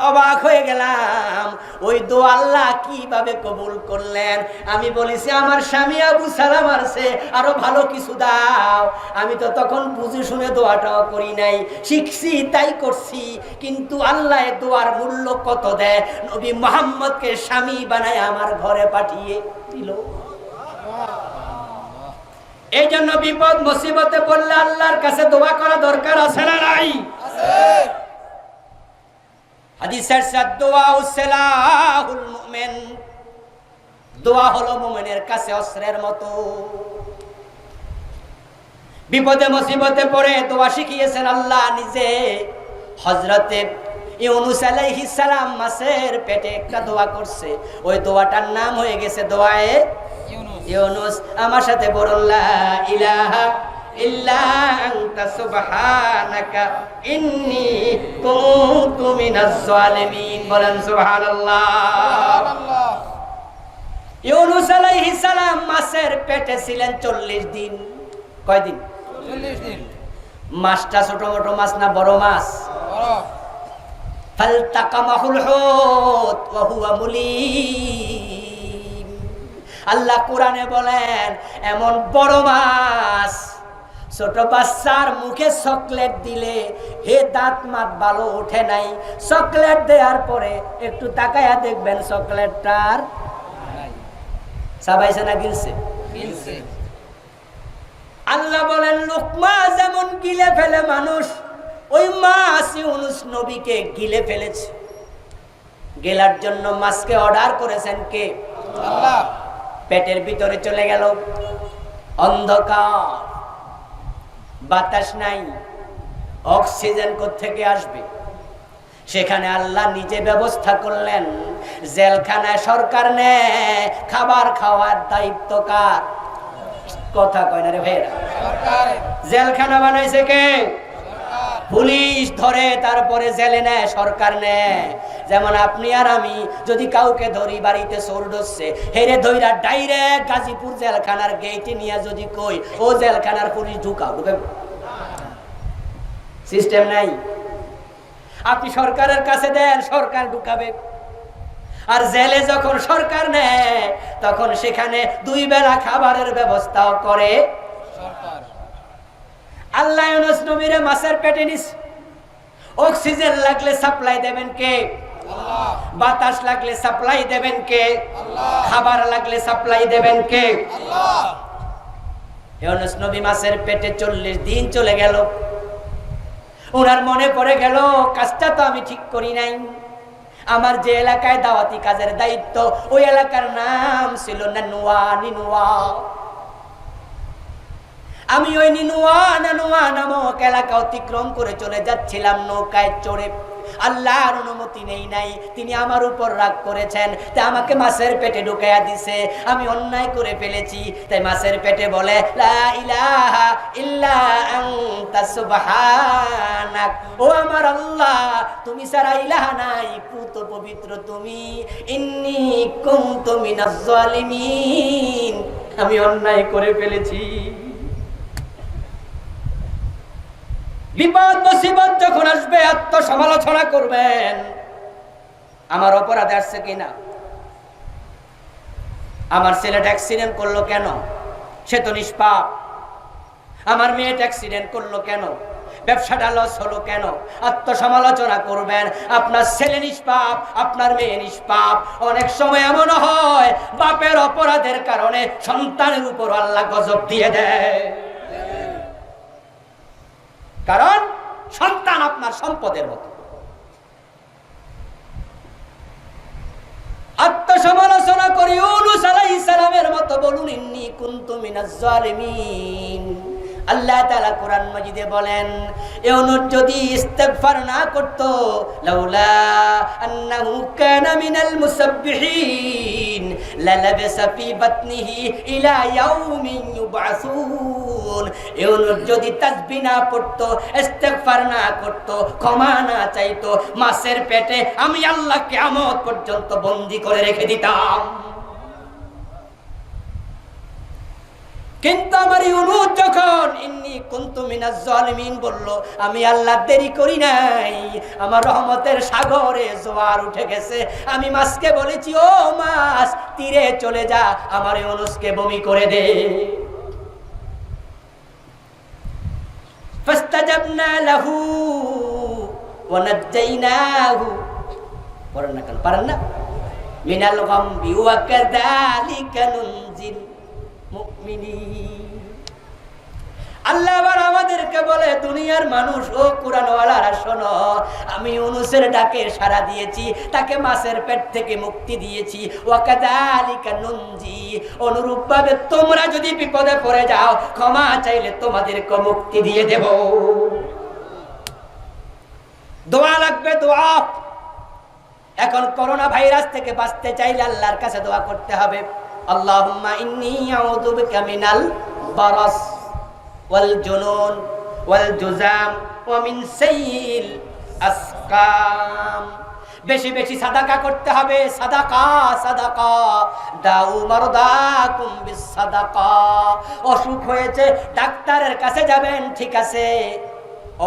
অবাক হয়ে গেলাম, ওই দোয়া আল্লাহ কিভাবে কবুল করলেন। আমি বলেছি, আমার স্বামী আবু সালামার চেয়ে আরো ভালো কিছু দাও। আমি তো তখন বুঝে শুনে দোয়াটাও করি নাই, শিখছি তাই করছি। কিন্তু আল্লাহ দোয়ার মূল্য কত দেয়, নবী মুহাম্মদকে স্বামী বানায় আমার ঘরে পাঠিয়ে দিল। এই জন্য বিপদ মুসিবতে পড়লে আল্লাহর কাছে দোয়া করা দরকার আছে না নাই? হাদিসের দোয়া উসলাহুল মুমিন, দোয়া হলো মুমিনের কাছে অস্ত্রের মতো। বিপদে মুসিবতে পড়ে দোয়া শিখিয়েছেন আল্লাহ নিজে। হযরতে ইউনূস আলাইহিস সালাম মাছের পেটে একটা দোয়া করছে, ওই দোয়াটার নাম হয়ে গেছে দোয়ায়ে ইউনূস। আমার সাথে বলুন, লা ইলাহা ইল্লা আনতা সুবহানাকা ইন্নী কুনতু মিনাজ জালিমিন। বলেন সুবহানাল্লাহ। ইউনূস আলাইহিস সালাম মাছের পেটে ছিলেন 40 দিন। কয়দিন? 40 দিন। মাছটা ছোট মোটো মাছ না বড় মাছ? বড়। ফালতাকামাহুল হুত ওয়া হুয়া মুলিম। আল্লাহ কোরআনে বলেন, এমন বড় মাছ, ছোট বাচ্চার মুখে চকলেট দিলে হে দাঁত মাত ভালো ওঠে নাই, চকলেট দেওয়ার পরে একটু তাকায়া দেখবেন চকলেটটার সাবাইছে না গিলছে? আল্লাহ বলেন, লোকমা যেমন গিলে ফেলে মানুষ, ওই মাছ ইউনূস নবীকে গিলে ফেলেছে। গেলার জন্য মাছকে অর্ডার করেছেন কে? আল্লাহ। পেটের ভিতরে চলে গেল, অন্ধকার, বাতাস নাই, অক্সিজেন কোত্থেকে আসবে? সেখানে আল্লাহ নিজে ব্যবস্থা করলেন। জেলখানায় সরকার নেয়, খাবার খাওয়ার দায়িত্ব কার? কথা কয় না রে ভাইরা। জেলখানা বানাইছে কে? পুলিশ ধরে তারপরে জেলে নেয়, সরকার নেয়। যেমন আপনি আর আমি যদি কাউকে ধরি বাড়িতে চোর ঢুকছে, হেরে ধইরা ডাইরেক্ট গাজীপুর জেলখানার গেটে নিয়ে যদি কই ও জেলখানার পুলিশ ঢুকাও, ঢুকে সিস্টেম নাই। আপনি সরকারের কাছে দেন, সরকার ঢুকাবে। আর জেলে যখন সরকার নেয় তখন সেখানে 2 বেলা খাবারের ব্যবস্থাও করে সরকার। আল্লাহ ইউনূস নবীরে মাছের পেটে নিস, অক্সিজেন লাগলে সাপ্লাই দেবেন কে? আল্লাহ। বাতাস লাগলে সাপ্লাই দেবেন কে? আল্লাহ। খাবার লাগলে সাপ্লাই দেবেন কে? আল্লাহ। ইউনূস নবী মাছের পেটে 40 দিন চলে গেল। ওনার মনে পড়ে গেল, কাজটা তো আমি ঠিক করি নাই। আমার যে এলাকায় দাওয়াতি কাজের দায়িত্ব, ওই এলাকার নাম ছিল নিনুয়া। আমি ওই নিনুয়া নামক এলাকা অতিক্রম করে চলে যাচ্ছিলাম নৌকায় চড়ে। আল্লাহর অনুমতি নেই নাই, তিনি আমার উপর রাগ করেছেন, তাই আমাকে মাছের পেটে ঢুকাইয়া দিছে। আমি অন্যায় করে ফেলেছি, তাই মাছের পেটে বলে, লা ইলাহা ইল্লা আনতা সুবহানাক। ও আমার আল্লাহ, তুমি ছাড়া ইলাহা নাই, পুত পবিত্র তুমি। ইন্নী কুনতু মিনাজ জালিমিন, আমি অন্যায় করে ফেলেছি। বিপদ মুসিবত যখন আসবে আত্মসমালোচনা করবেন, আমার অপরাধ আসছে কিনা, আমার ছেলেটা অ্যাক্সিডেন্ট করলো কেন, সে তো নিষ্পাপ, আমার মেয়েটা অ্যাক্সিডেন্ট করলো কেন, ব্যবসাটা লস হলো কেন, আত্মসমালোচনা করবেন। আপনার ছেলে নিষ্পাপ, আপনার মেয়ে নিষ্পাপ। অনেক সময় এমন হয় বাপের অপরাধের কারণে সন্তানের উপর আল্লাহ গজব দিয়ে দেয়, কারণ সন্তান আপনার সম্পদের মতো। আত্মসমালোচনা করি ইউনূস আলাইহিস সালামের মতো বলুন, ইন্নী কুনতু মিনাজ জালিমিন। আল্লাহ তাআলা কোরআন মাজিদে বলেন, ইউনূস যদি ইস্তিগফার না করত, লাউলা আন্নাহু কানা মিনাল মুসাব্বিহিন লালাবাসা ফি বাতনিহি ইলা ইয়াউমি ইউবআসুন। ইউনূস যদি তাসবিহ না পড়তো, ইস্তিগফার না করতো, ক্ষমা না চাইতো, মাছের পেটে আমি আল্লাহ কিয়ামত পর্যন্ত বন্দী করে রেখে দিতাম। কিন্তু আমার ইউনূস যখন ইন্নী কুনতু মিনাজ জালিমিন বলল, আমি আল্লাহ দেরি করি নাই, আমার রহমতের সাগরে জোয়ার উঠে গেছে। আমি মাছকে বলেছি, ও মাছ তীরে চলে যা, আমার ইউনূসকে বমি করে দে। ফাস্তাজাবনা লাহু ওয়া নাজ্জাইনাহু, পারেন না মিনাল গামবি ওয়া কাযালিকা নুনজিল মুমিনিন। আল্লাহ আবার আমাদেরকে বলে, দুনিয়ার মানুষ ও কুরআনওয়ালারা শোনো, আমি ইউনূসের ডাকে সাড়া দিয়েছি, তাকে মাছের পেট থেকে মুক্তি দিয়েছি। ওয়া কাযালিকা নুনজি, অনুরূপভাবে তোমরা যদি বিপদে পড়ে যাও, ক্ষমা চাইলে তোমাদেরকে মুক্তি দিয়ে দেব। দোয়া লাগবে, দোয়া। এখন করোনা ভাইরাস থেকে বাঁচতে চাইলে আল্লাহর কাছে দোয়া করতে হবে। আল্লাহুম্মা ইন্নী আউযু বিকা মিনাল বারাস ওয়াল জুনুন ওয়াল জুযাম ওয়া মিন সাইয়িল আসকাম। বেশি বেশি সাদাকা করতে হবে, সাদাকা সাদাকা। দাউ মারদাকুম বিস সাদাকা। অসুখ হয়েছে, ডাক্তারের কাছে যাবেন, ঠিক আছে,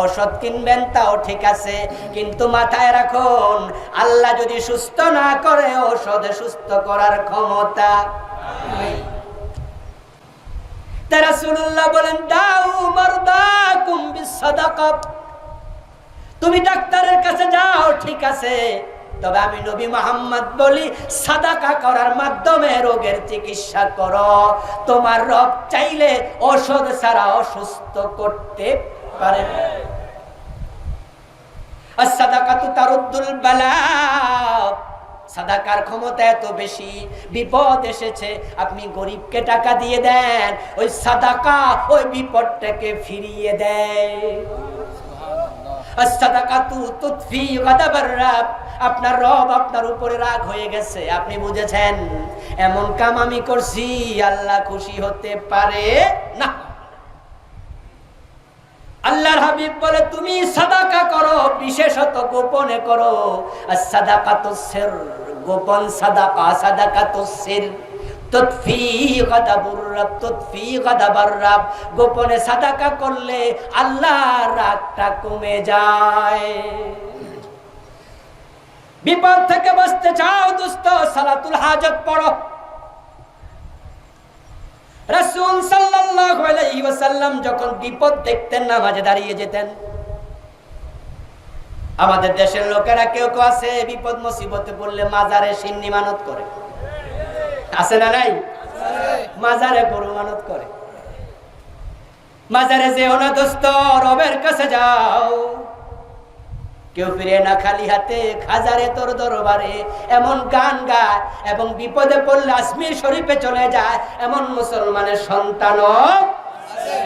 ঔষধ কিনবেন, তাও ঠিক আছে, কিন্তু মাথায় রাখুন, আল্লাহ যদি সুস্থ না করে, ঔষধে সুস্থ করার ক্ষমতা নাই। তা রাসূলুল্লাহ বলেন, দাউ মারদাকুম বিস সাদাকা। তুমি ডাক্তারের কাছে যাও, ঠিক আছে, তবে আমি নবী মুহাম্মদ বলি, সাদাকা করার মাধ্যমে রোগের চিকিৎসা করো। তোমার রব চাইলে ঔষধ ছাড়া অসুস্থ করতে পারে। as-sadaqatu taruddul bala। সাদাকার ক্ষমতা এত বেশি, বিপদ এসেছে, আপনি গরিবকে টাকা দিয়ে দেন, ওই সাদাকা ওই বিপদটাকে ফিরিয়ে দেয়। as-sadaqatu tudfi ghadabar rabb। আপনার রব আপনার উপরে রাগ হয়ে গেছে, আপনি বুঝেছেন এমন কাম আমি করছি, আল্লাহ খুশি হতে পারে না। আল্লাহর হাবিব বলে, তুমি সাদাকা করো, বিশেষত গোপনে করো। as-sadaqatus sirr, গোপন সাদাকা, সাদাকাতুস সির তুতফি গাদাবুর রাব, তুতফি গাদাবার রাব। গোপনে সাদাকা করলে আল্লাহর রাগটা কমে যায়। বিপদ থেকে বাঁচতে চাও দোস্ত, সালাতুল হাজত পড়ো। রাসূল সাল্লাল্লাহু আলাইহি ওয়াসাল্লাম যখন বিপদ দেখতেন, নামাজে দাঁড়িয়ে যেতেন। আমাদের দেশের লোকেরা কেউ কেউ আছে, বিপদ মুসিবতে পড়লে মাজারে সিন্নি মানত করে, আছে না নাই? মাজারে গরু মানত করে। মাজারে যেও না দোস্ত, রবের কাছে যাও। কেউ ফিরে না খালি হাতে, খাজারে তোর দরবারে, এমন গান গায় এবং বিপদে পড়লে আজমির শরীফে চলে যায়, এমন মুসলমানের সন্তানও আছে।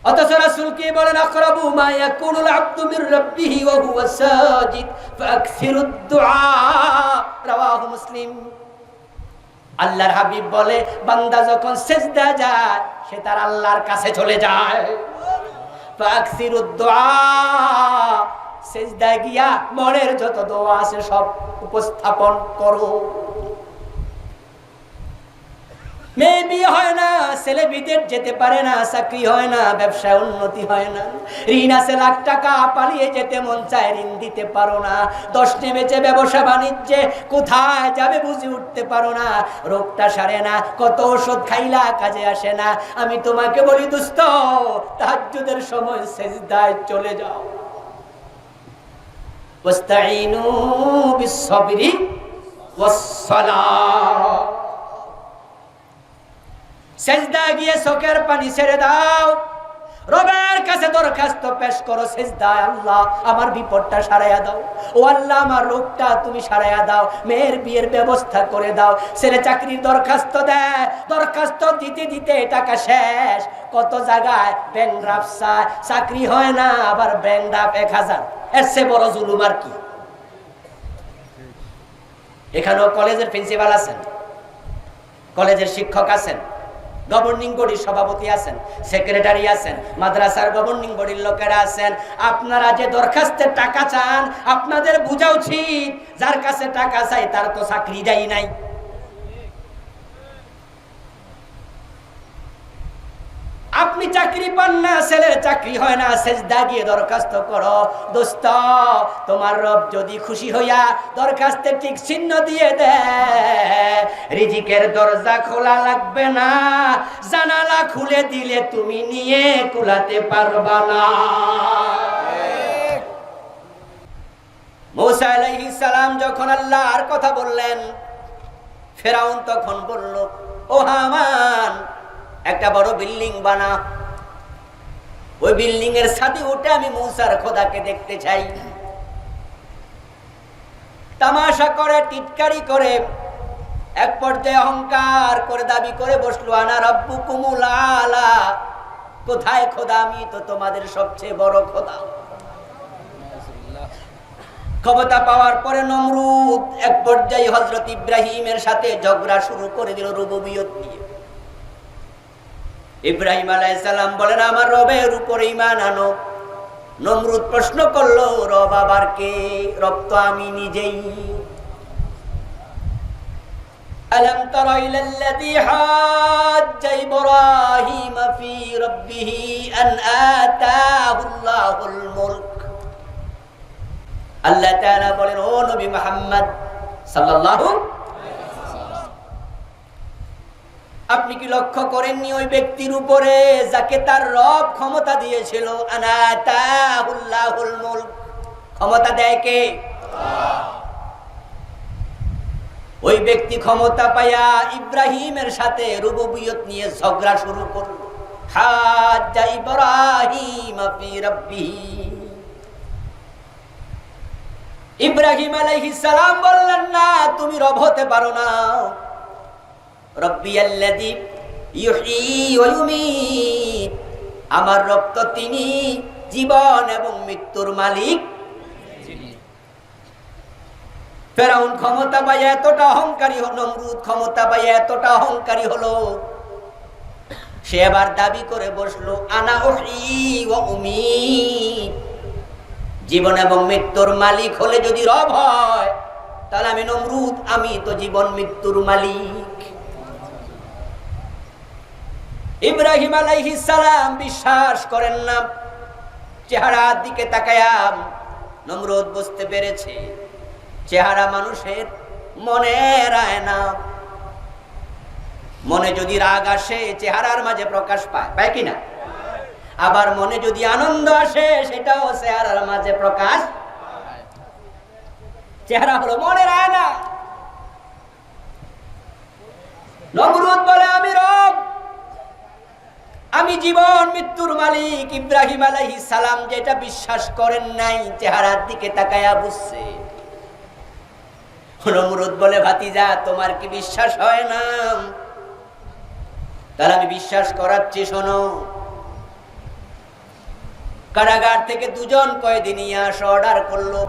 অথচ রাসূল কি বলেন, আকরাবু মা ইয়াকুনুল আবদু মির রাব্বিহি ওয়া হুয়া সাজিদ ফাকসিরুদ দুআ, রাওয়াহু মুসলিম। আল্লাহর হাবিব বলে, বান্দা যখন সিজদা যায়, সে তার আল্লাহর কাছে চলে যায়। ফাকসিরুদ দুআ, সিজদায় গিয়া মনের যত দোয়া আছে সব উপস্থাপন করো। মেয়ে বিয়ে হয় না, ছেলে বিদেশ যেতে পারে না, চাকরি হয় না, ব্যবসায় উন্নতি হয় না। ঋণ আছে লাখ টাকা, পালিয়ে যেতে মন চায়, ঋণ দিতে পারো না। 10 নেমেছে ব্যবসা বাণিজ্যে, কোথায় যাবে বুঝে উঠতে পারো না। রোগটা সারে না, কত ওষুধ খাইলা কাজে আসে না। আমি তোমাকে বলি দোস্ত, তাহাজ্জুদের সময় সিজদায় চলে যাও। ওয়াস্তাইনু বিস-সাবরি ওয়াস-সালাহ। সিজদা গিয়ে চোখের পানি ছেড়ে দাও, রবের কাছে দরখাস্ত পেশ করো সিজদায়, আল্লাহ আমার বিপদটা সারাইয়া দাও, ও আল্লাহ আমার রোগটা তুমি সারাইয়া দাও, মেয়ের বিয়ের ব্যবস্থা করে দাও। ছেলে চাকরির দরখাস্ত দেয়, দরখাস্ত দিতে দিতে টাকা শেষ, কত জায়গায় ব্যাংক ড্রাফট চায়, চাকরি হয় না, আবার ব্যাংক ড্রাফট 1000। এর চেয়ে বড় জুলুম আর কি? এখানেও কলেজের প্রিন্সিপাল আছেন, কলেজের শিক্ষক আছেন, গভর্নিং বডির সভাপতি আছেন, সেক্রেটারি আছেন, মাদ্রাসার গভর্নিং বডির লোকেরা আছেন। আপনারা যে দরখাস্তের টাকা চান, আপনাদের বোঝা উচিত যার কাছে টাকা চাই তার তো চাকরিটাই নাই। আপনি চাকরি পান না, ছেলের চাকরি হয় না, সিজদা গিয়ে দরখাস্ত করো। দোস্ত, তোমার রব যদি খুশি হইয়া দরখাস্তে ঠিক চিহ্ন দিয়ে দেয়, রিজিকের দরজা খোলা লাগবে না, জানালা খুলে দিলে তুমি নিয়ে কুলাতে পারবা না। মূসা আলাইহিস সালাম যখন আল্লাহর কথা বললেন, ফেরাউন তখন বলল, ও হামান, একটা বড় বিল্ডিং বানা, ওই বিল্ডিং এর ছাদে উঠে আমি মূসার খোদাকে দেখতে চাই। তামাশা করে, টিটকারি করে, এক পর্যায়ে অহংকার করে দাবি করে বসলো, আনা রাব্বুকুমুল আলা। কোথায় খোদা? আমি তো তোমাদের সবচেয়ে বড় খোদা। ক্ষমতা পাওয়ার পরে নমরুদ এক পর্যায়ে হযরত ইব্রাহিমের সাথে ঝগড়া শুরু করে দিল রুবুবিয়ত নিয়ে। ইব্রাহিম আলাইহিস সালাম বলেন, আমার রবের উপরে ঈমান আনো। নমরুদ প্রশ্ন করলো, রব আবার কে? রব তো আমি নিজেই। আলাম তারা ইলাল্লাযী হাজ্জা ইব্রাহিম ফি রাব্বিহি আন আতাহুল্লাহুল মুলক। আল্লাহ তাআলা বলেন, ও নবী মুহাম্মদ সাল্লাল্লাহু, আপনি কি লক্ষ্য করেননি ওই ব্যক্তির উপরে যাকে তার রব ক্ষমতা দিয়েছিল? আনাতাহুল্লাহুল মুলক। ক্ষমতা দেয় কে? আল্লাহ। ওই ব্যক্তি ক্ষমতা পায়া ইব্রাহিমের সাথে রুবুবিয়ত নিয়ে ঝগড়া শুরু করল। হাজ্জা ইব্রাহিম ফি রাব্বিহি। ইব্রাহিম আলাইহিস সালাম বললেন, না, তুমি রব হতে পারো না। রব্বিয়াল্লাযী ইউহয়ী ওয়া ইউমীত। আমার রব তো তিনি জীবন এবং মৃত্যুর মালিক। ফেরাউন ক্ষমতা পায় এতটা অহংকারী হলো, নমরুদ ক্ষমতা পায় এতটা অহংকারী হলো, সে আবার দাবি করে বসলো, আনা উহয়ী ওয়া উমীত। জীবন এবং মৃত্যুর মালিক হলে যদি রব হয়, তাহলে আমি নমরুদ, আমি তো জীবন মৃত্যুর মালিক। ইব্রাহিম আলাইহিস সালাম বিশ্বাস করেন না। চেহারার দিকে তাকায়া নমরুদ বুঝতে পেরেছে, চেহারা মানুষের মনের আয়না। মনে যদি রাগ আসে, চেহারার মাঝে প্রকাশ পায়, পায় কিনা? আবার মনে যদি আনন্দ আসে, সেটাও চেহারার মাঝে প্রকাশ। চেহারা হলো মনের আয়না। নমরুদ বলে, আমি রব, আমি জীবন মৃত্যুর মালিক। ইব্রাহিম আলাইহিস সালাম যেটা বিশ্বাস করেন নাই, চেহারার দিকে তাকায়া বুঝছে। নমরুদ বলে, ভাতিজা, তোমার কি বিশ্বাস হয় না? তাহলে আমি বিশ্বাস করাচ্ছি, শোনো। কারাগার থেকে 2 জন কয়েদি নিয়ে আসা অর্ডার করলো।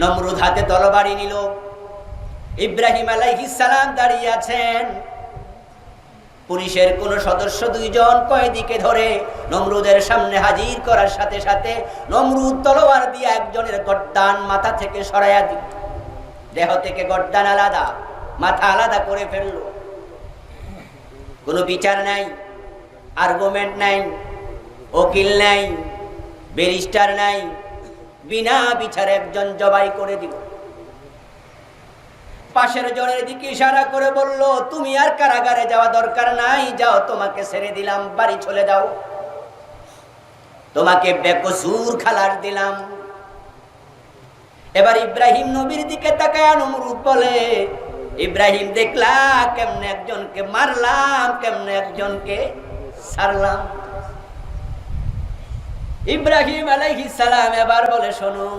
নমরুদ হাতে তরবারি নিল। ইব্রাহিম আলাইহিস সালাম দাঁড়িয়ে আছেন। পুলিশের কোন সদস্য 2 জন কয়েদিকে ধরে নমরুদের সামনে হাজির করার সাথে সাথে নমরুদ তলোয়ার দিয়ে একজনের গর্দান মাথা থেকে সরাইয়া দিল। দেহ থেকে গর্দান আলাদা, মাথা আলাদা করে ফেলল। কোনো বিচার নাই, আর্গুমেন্ট নাই, উকিল নাই, ব্যারিস্টার নাই, বিনা বিচারে একজন জবাই করে দিল। পাশের জনের দিকে ইশারা করে বলল, তুমি আর কারাগারে যাওয়া দরকার নাই, যাও, তোমাকে ছেড়ে দিলাম, বাড়ি চলে যাও, তোমাকে বেকসুর খালাস দিলাম। এবার ইব্রাহিম নবীর দিকে তাকায় নমরুদ বলে, ইব্রাহিম, দেখলা কেমনে একজনকে মারলাম, কেমনে একজনকে ছাড়লাম। ইব্রাহিম আলাইহিস সালাম এবার বলে, শোনো,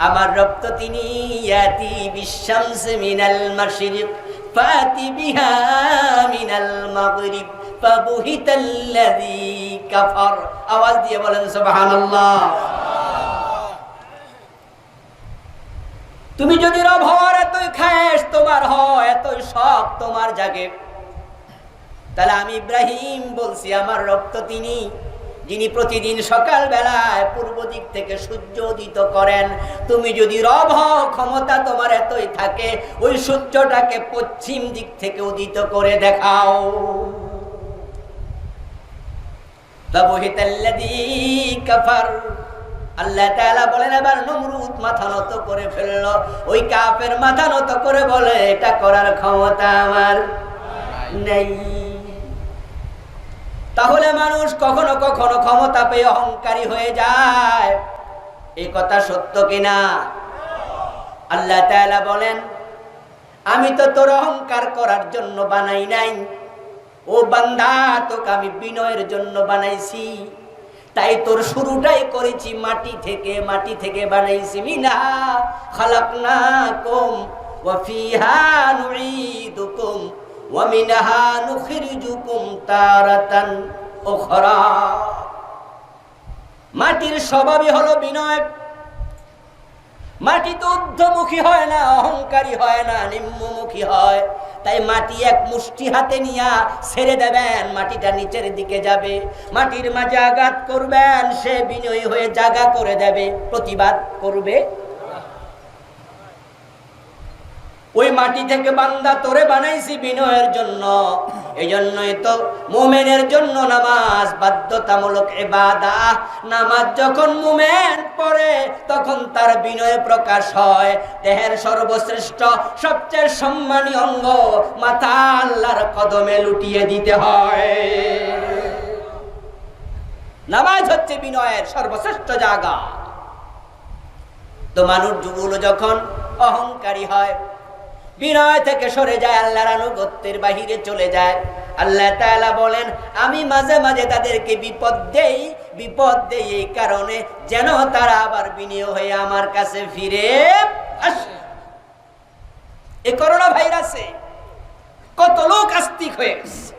আমার রব তো তিনি ইয়াতি বিশামস মিনাল মাশরিক ফাতি বিহা মিনাল মাগরিব ফাবুহিতাল্লাযী কাফার। আওয়াজ দিয়ে বলেন সুবহানাল্লাহ। তুমি যদি রব হওয়ার এতই খায়েশ তোমার হয়, এতই শখ তোমার জাগে, তাহলে আমি ইব্রাহিম বলছি, আমার রব তো তিনি যিনি প্রতিদিন সকাল বেলায় পূর্ব দিক থেকে সূর্য উদিত করেন। তুমি যদি রব হও, ক্ষমতা তোমার এতই থাকে, ওই সূর্যটাকে পশ্চিম দিক থেকে উদিত করে দেখাও। ফাবুহিতাল্লাযী কাফার। আল্লাহ তাআলা বলেন, এবার নমরুদ মাথা নত করে ফেলল। ওই কাফের মাথা নত করে বলে, এটা করার ক্ষমতা আমার নেই। তাহলে মানুষ কখনো কখনো ক্ষমতা পেয়ে অহংকারী হয়ে যায়, এই কথা সত্য কিনা? আল্লাহ তাআলা বলেন, আমি তো তোর অহংকার করার জন্য বানাই নাই, ও বান্দা, তোকে আমি বিনয়ের জন্য বানাইছি। তাই তোর শুরুটাই করেছি মাটি থেকে, মাটি থেকে বানাইছি। মিনহা খালাকনাকুম ওয়া ফিহা নুঈদুকুম ওয়া মিনহা নুখরিজুকুম তারাতান উখরা। মাটির স্বভাবই হলো বিনয়। মাটি তো ঊর্ধ্বমুখী হয় না, অহংকারী হয় না, নিম্নমুখী হয়। তাই মাটি এক মুষ্টি হাতে নিয়ে ছেড়ে দেবেন, মাটিটা নিচের দিকে যাবে। মাটির মাঝে আঘাত করবেন, সে বিনয়ী হয়ে জায়গা করে দেবে, প্রতিবাদ করবে। ওই মাটি থেকে বান্দা তোরে বানাইছি বিনয়ের জন্য। এই জন্যই তো মুমিনের জন্য নামাজ বাধ্যতামূলক ইবাদত। নামাজ যখন মুমিন পড়ে তখন তার বিনয় প্রকাশ হয়। দেহের সর্বশ্রেষ্ঠ সবচেয়ে সম্মানীয় অঙ্গ মাথা আল্লাহর কদমে লুটিয়ে দিতে হয়। নামাজ হচ্ছে বিনয়ের সর্বশ্রেষ্ঠ জায়গা। তো মানুষগুলো যখন অহংকারী হয়, বিনয় থেকে সরে যায়, আল্লাহর আনুগত্যের বাহিরে চলে যায়, আল্লাহ তাআলা বলেন, আমি মাঝে মাঝে তাদেরকে বিপদ দেই এই কারণে যেন তারা আবার বিনয় হয়ে আমার কাছে ফিরে আসে। এই করোনা ভাইরাসে কত লোক আস্তিক হয়ে গেছে।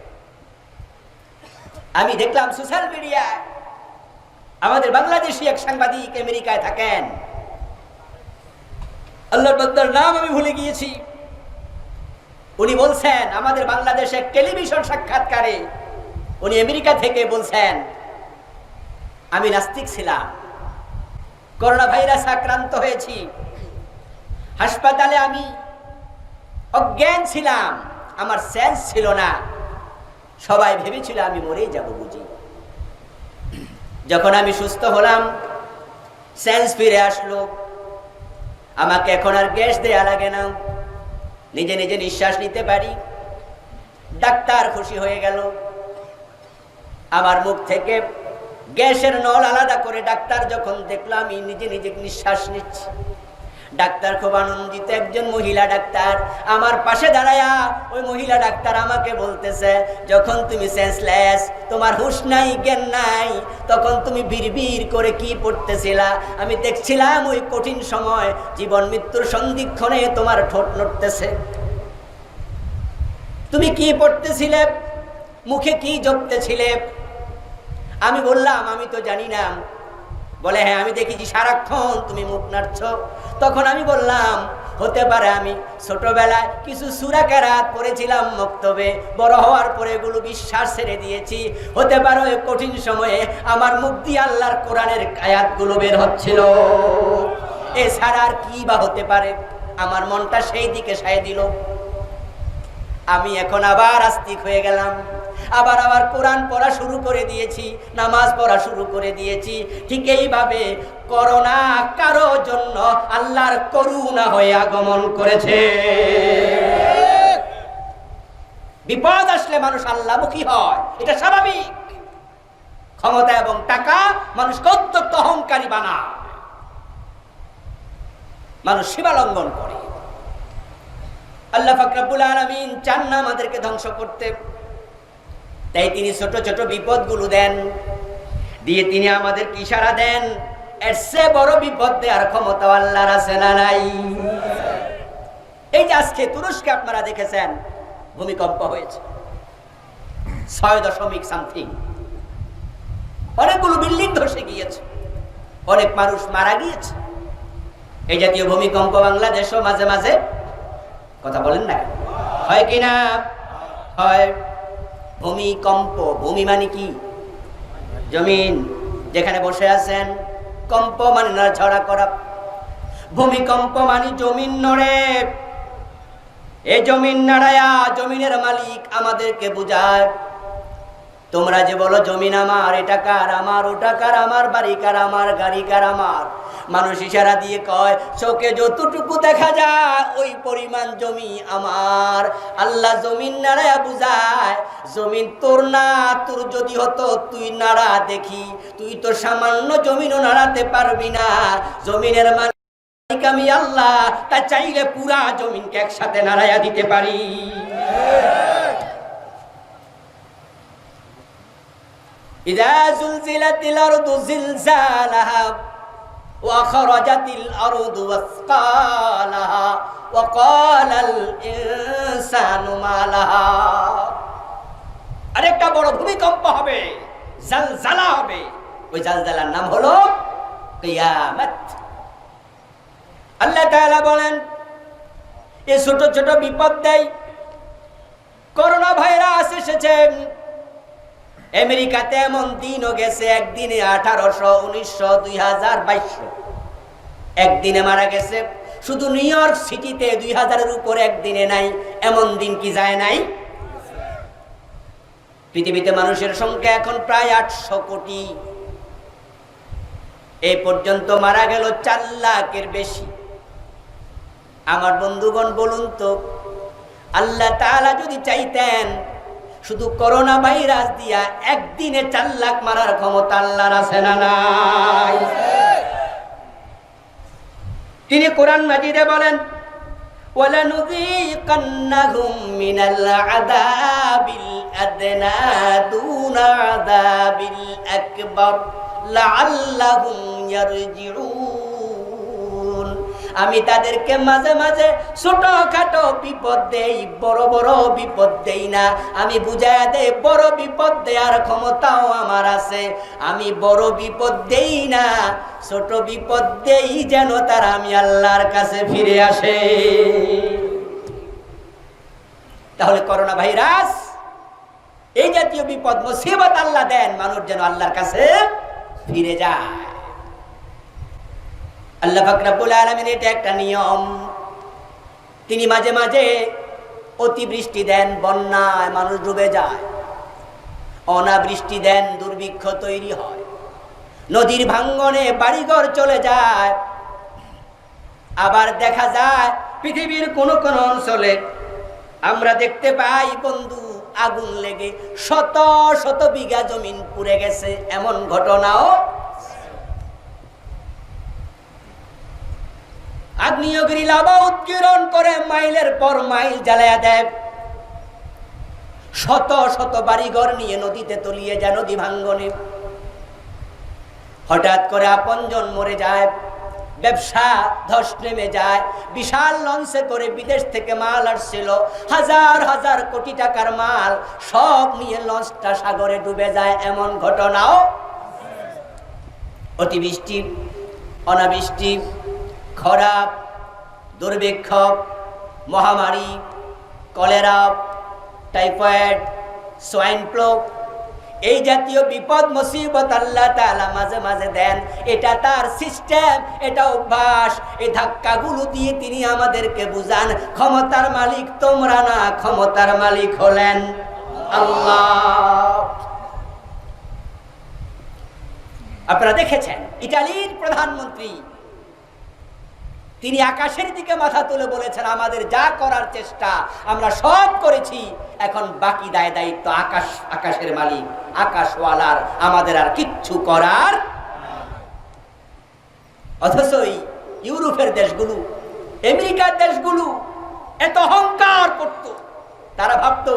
আমি দেখলাম সোশ্যাল মিডিয়ায়, আমাদের বাংলাদেশি এক সাংবাদিক আমেরিকায় থাকেন, আল্লাহর বান্দার নাম আমি ভুলে গিয়েছি। উনি বলছেন, আমাদের বাংলাদেশে টেলিভিশন সাক্ষাৎকারে উনি আমেরিকা থেকে বলছেন, আমি নাস্তিক ছিলাম, করোনা ভাইরাস আক্রান্ত হয়েছি, হাসপাতালে আমি অজ্ঞান ছিলাম, আমার সেন্স ছিল না, সবাই ভেবেছিল আমি মরেই যাব বুঝি। যখন আমি সুস্থ হলাম, সেন্স ফিরে আসলো, আমাকে এখন আর গ্যাস দেয়া লাগে না, নিজে নিজে নিঃশ্বাস নিতে পারি। ডাক্তার খুশি হয়ে গেল। আমার মুখ থেকে গ্যাসের নল আলাদা করে ডাক্তার যখন দেখলো আমি নিজে নিজে নিঃশ্বাস নিচ্ছি, ডাক্তার খুব আনন্দিত। একজন মহিলা ডাক্তার আমার পাশে দাঁড়ায়া, ওই মহিলা ডাক্তার আমাকে বলতেছে, যখন তুমি সেন্সলেস, তোমার হুঁশ নাই, জ্ঞান নাই, তখন তুমি বিড়বিড় করে কি পড়তেছিলা? আমি দেখছিলাম ওই কঠিন সময়, জীবন মৃত্যুর সন্ধিক্ষণে তোমার ঠোঁট নড়তেছে। তুমি কি পড়তেছিলে? মুখে কি জপতেছিলে? আমি বললাম, আমি তো জানি না। বলে, হ্যাঁ আমি দেখেছি সারাক্ষণ তুমি মুখ নাড়ছ। তখন আমি বললাম, হতে পারে আমি ছোটবেলায় কিছু সূরা কেরাত পড়েছিলাম মক্তবে, বড় হওয়ার পরে এগুলো বিশ্বাস ছেড়ে দিয়েছি। হতে পারে ওই কঠিন সময়ে আমার মুখ দিয়ে আল্লাহর কোরআনের আয়াতগুলো বের হচ্ছিল, এছাড়া আর কি বা হতে পারে? আমার মনটা সেই দিকে সায় দিল। আমি এখন আবার আস্তিক হয়ে গেলাম, আবার কোরআন পড়া শুরু করে দিয়েছি, নামাজ পড়া শুরু করে দিয়েছি। ঠিক এইভাবে করোনা কারো জন্য আল্লাহর করুণা হয়ে আগমন করেছে। বিপদ আসলে মানুষ আল্লাহমুখী হয়, এটা স্বাভাবিক। ক্ষমতা এবং টাকা মানুষকে অত্যন্ত অহংকারী বানায়, মানুষ সীমালঙ্ঘন করে। আল্লাহ পাক রব্বুল আলামিন চান না আমাদেরকে ধ্বংস করতে, তাই তিনি ছোট ছোট বিপদগুলো দেন, দিয়ে তিনি আমাদেরকে ইশারা দেন এর চেয়ে বড় বিপদ দেওয়ার ক্ষমতা আল্লাহর আছে না নাই? এই যে আজকে তুরস্কে আপনারা দেখেছেন ভূমিকম্প হয়েছে 6.something, অনেকগুলো বিল্ডিং ধসে গিয়েছে, অনেক মানুষ মারা গিয়েছে। এই জাতীয় ভূমিকম্প বাংলাদেশও মাঝে মাঝে, কথা বলেন না, হয় কিনা? হয়। ভূমিকম্প, ভূমি মানে কি? জমিন। যেখানে বসে আছেন, কম্প মানে নড়াচড়া করা, ভূমিকম্প মানে জমিন নড়ে। এই জমিন নাড়ায়া জমিনের মালিক আমাদেরকে বুঝায়। তোমরা যে বলো জমিন আমার, এটা কার? আমার। ওটা কার? আমার। বাড়ি কার? আমার। গাড়ি কার? আমার। মানুষ ইশারা দিয়ে কয় চোখে যতটুকু দেখা যায় ওই পরিমাণ জমি আমার। আল্লাহ জমিন নাড়ায়া বুঝায় জমিন তোর না, তোর যদি হতো তুই নাড়া দেখি, তুই তো সামান্য জমিনও নাড়াতে পারবি না। জমিনের মালিক আমি আল্লাহ, তা চাইলে পুরা জমিনকে একসাথে নাড়ায়া দিতে পারি। ইযা যুলজিলাতিল আরদু জিলজালাহা ওয়া খারাজাতিল আরদু ওয়াসকালাহা ওয়া ক্বালাল ইনসানু মা লাহা। আরেকটা বড় ভূমিকম্প হবে, জালজালা হবে। ওই জালজালার নাম হলো কিয়ামত। আল্লাহ তাআলা বলেন এই ছোট ছোট বিপদ দেয়। করোনা ভাইরাস এসেছে, আমেরিকাতে এমন দিনও গেছে একদিনে 1800, 1900, 2022 একদিনে মারা গেছে। শুধু নিউ ইয়র্ক সিটিতে 2000-এর উপরে একদিনে নাই, এমন দিন কি যায় নাই? পৃথিবীতে মানুষের সংখ্যা এখন প্রায় 800 কোটি। এই পর্যন্ত মারা গেল 4 লাখের বেশি। আমার বন্ধুগণ বলুন তো, আল্লাহ তাআলা যদি চাইতেন শুধু করোনা ভাইরাস দিয়া একদিনে 4 লাখ মারার ক্ষমতা আল্লাহর আছে না নাই? তিনি কোরআন মাজিদে বলেন ওয়ালানুযীকান্নাহুম মিনাল আযাবিল আদনা দুনা আযাবিল আকবার লাআল্লাহুম ইয়ারজিউন। আমি তাদেরকে মাঝে মাঝে ছোটখাটো বিপদ দেই, বড় বড় বিপদ দেই না। আমি বুঝাইয়া দেই বড় বিপদ দেওয়ার ক্ষমতাও আমার আছে। আমি বড় বিপদ দেই না, ছোট বিপদ দেই যেন তারা আমি আল্লাহর কাছে ফিরে আসে। তাহলে করোনা ভাইরাস এই জাতীয় বিপদ মুসিবত আল্লাহ দেন মানুষ যেন আল্লাহর কাছে ফিরে যায়। আল্লাহ পাক রব্বুল আলামিন এটা একটা নিয়ম। তিনি মাঝে মাঝে অতিবৃষ্টি দেন, বন্যায় মানুষ ডুবে যায়। অনাবৃষ্টি দেন, দুর্ভিক্ষ তৈরি হয়, নদীর ভাঙ্গনে বাড়িঘর চলে যায়। আবার দেখা যায় পৃথিবীর কোন কোন অঞ্চলে আমরা দেখতে পাই বন্ধু আগুন লেগে শত শত বিঘা জমিন পুড়ে গেছে, এমন ঘটনাও। আগ্নেয়গিরি লাভা উৎগীরণ করে মাইলের পর মাইল জ্বালায়া দেয়, শত শত বাড়িঘর নিয়ে নদীতে তলিয়ে যায় নদী ভাঙ্গনে। হঠাৎ করে আপনজন মরে যায়, ব্যবসা ধস নেমে যায়। বিশাল লঞ্চে করে বিদেশ থেকে মাল আসছিল, হাজার হাজার কোটি টাকার মাল, সব নিয়ে লঞ্চটা সাগরে ডুবে যায়, এমন ঘটনাও। অতিবৃষ্টি, অনাবৃষ্টি, খরা, দুর্ভিক্ষ, মহামারী, কলেরা, টাইফয়েড, সোয়াইন ফ্লু এই জাতীয় বিপদ মুসিবত আল্লাহ তাআলা মাঝে মাঝে দেন, এটা তার সিস্টেম, এটা অভ্যাস। এই ধাক্কাগুলো দিয়ে তিনি আমাদেরকে বুঝান ক্ষমতার মালিক তোমরা না, ক্ষমতার মালিক হলেন আল্লাহ। আপনারা দেখেছেন ইতালির প্রধানমন্ত্রী তিনি আকাশের দিকে মাথা তুলে বলেছেন আমাদের যা করার চেষ্টা আমরা সব করেছি, এখন বাকি দায়িত্ব আকাশের মালিক আকাশওয়ালার, আমাদের আর কিচ্ছু করার। অথচ ইউরোপের দেশগুলো, আমেরিকার দেশগুলো এত অহংকার করত, তারা ভাবতো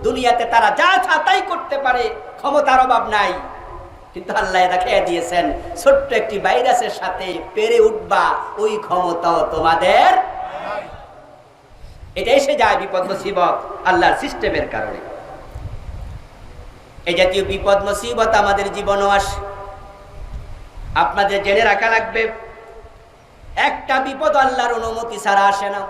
দুনিয়াতে তারা যা তাই করতে পারে, ক্ষমতার অভাব নাই। কিন্তু আল্লাহ দেখিয়ে দিয়েছেন ছোট্ট একটি ভাইরাসের সাথে পেরে উঠবা, ওই ক্ষমতাও তোমাদের। এটা এসে যায় বিপদ মুসিবত আল্লাহর সিস্টেমের কারণে। এই জাতীয় বিপদ মুসিবত আমাদের জীবনও আসে। আপনাদের জেনে রাখা লাগবে একটা বিপদ আল্লাহর অনুমতি ছাড়া আসে না।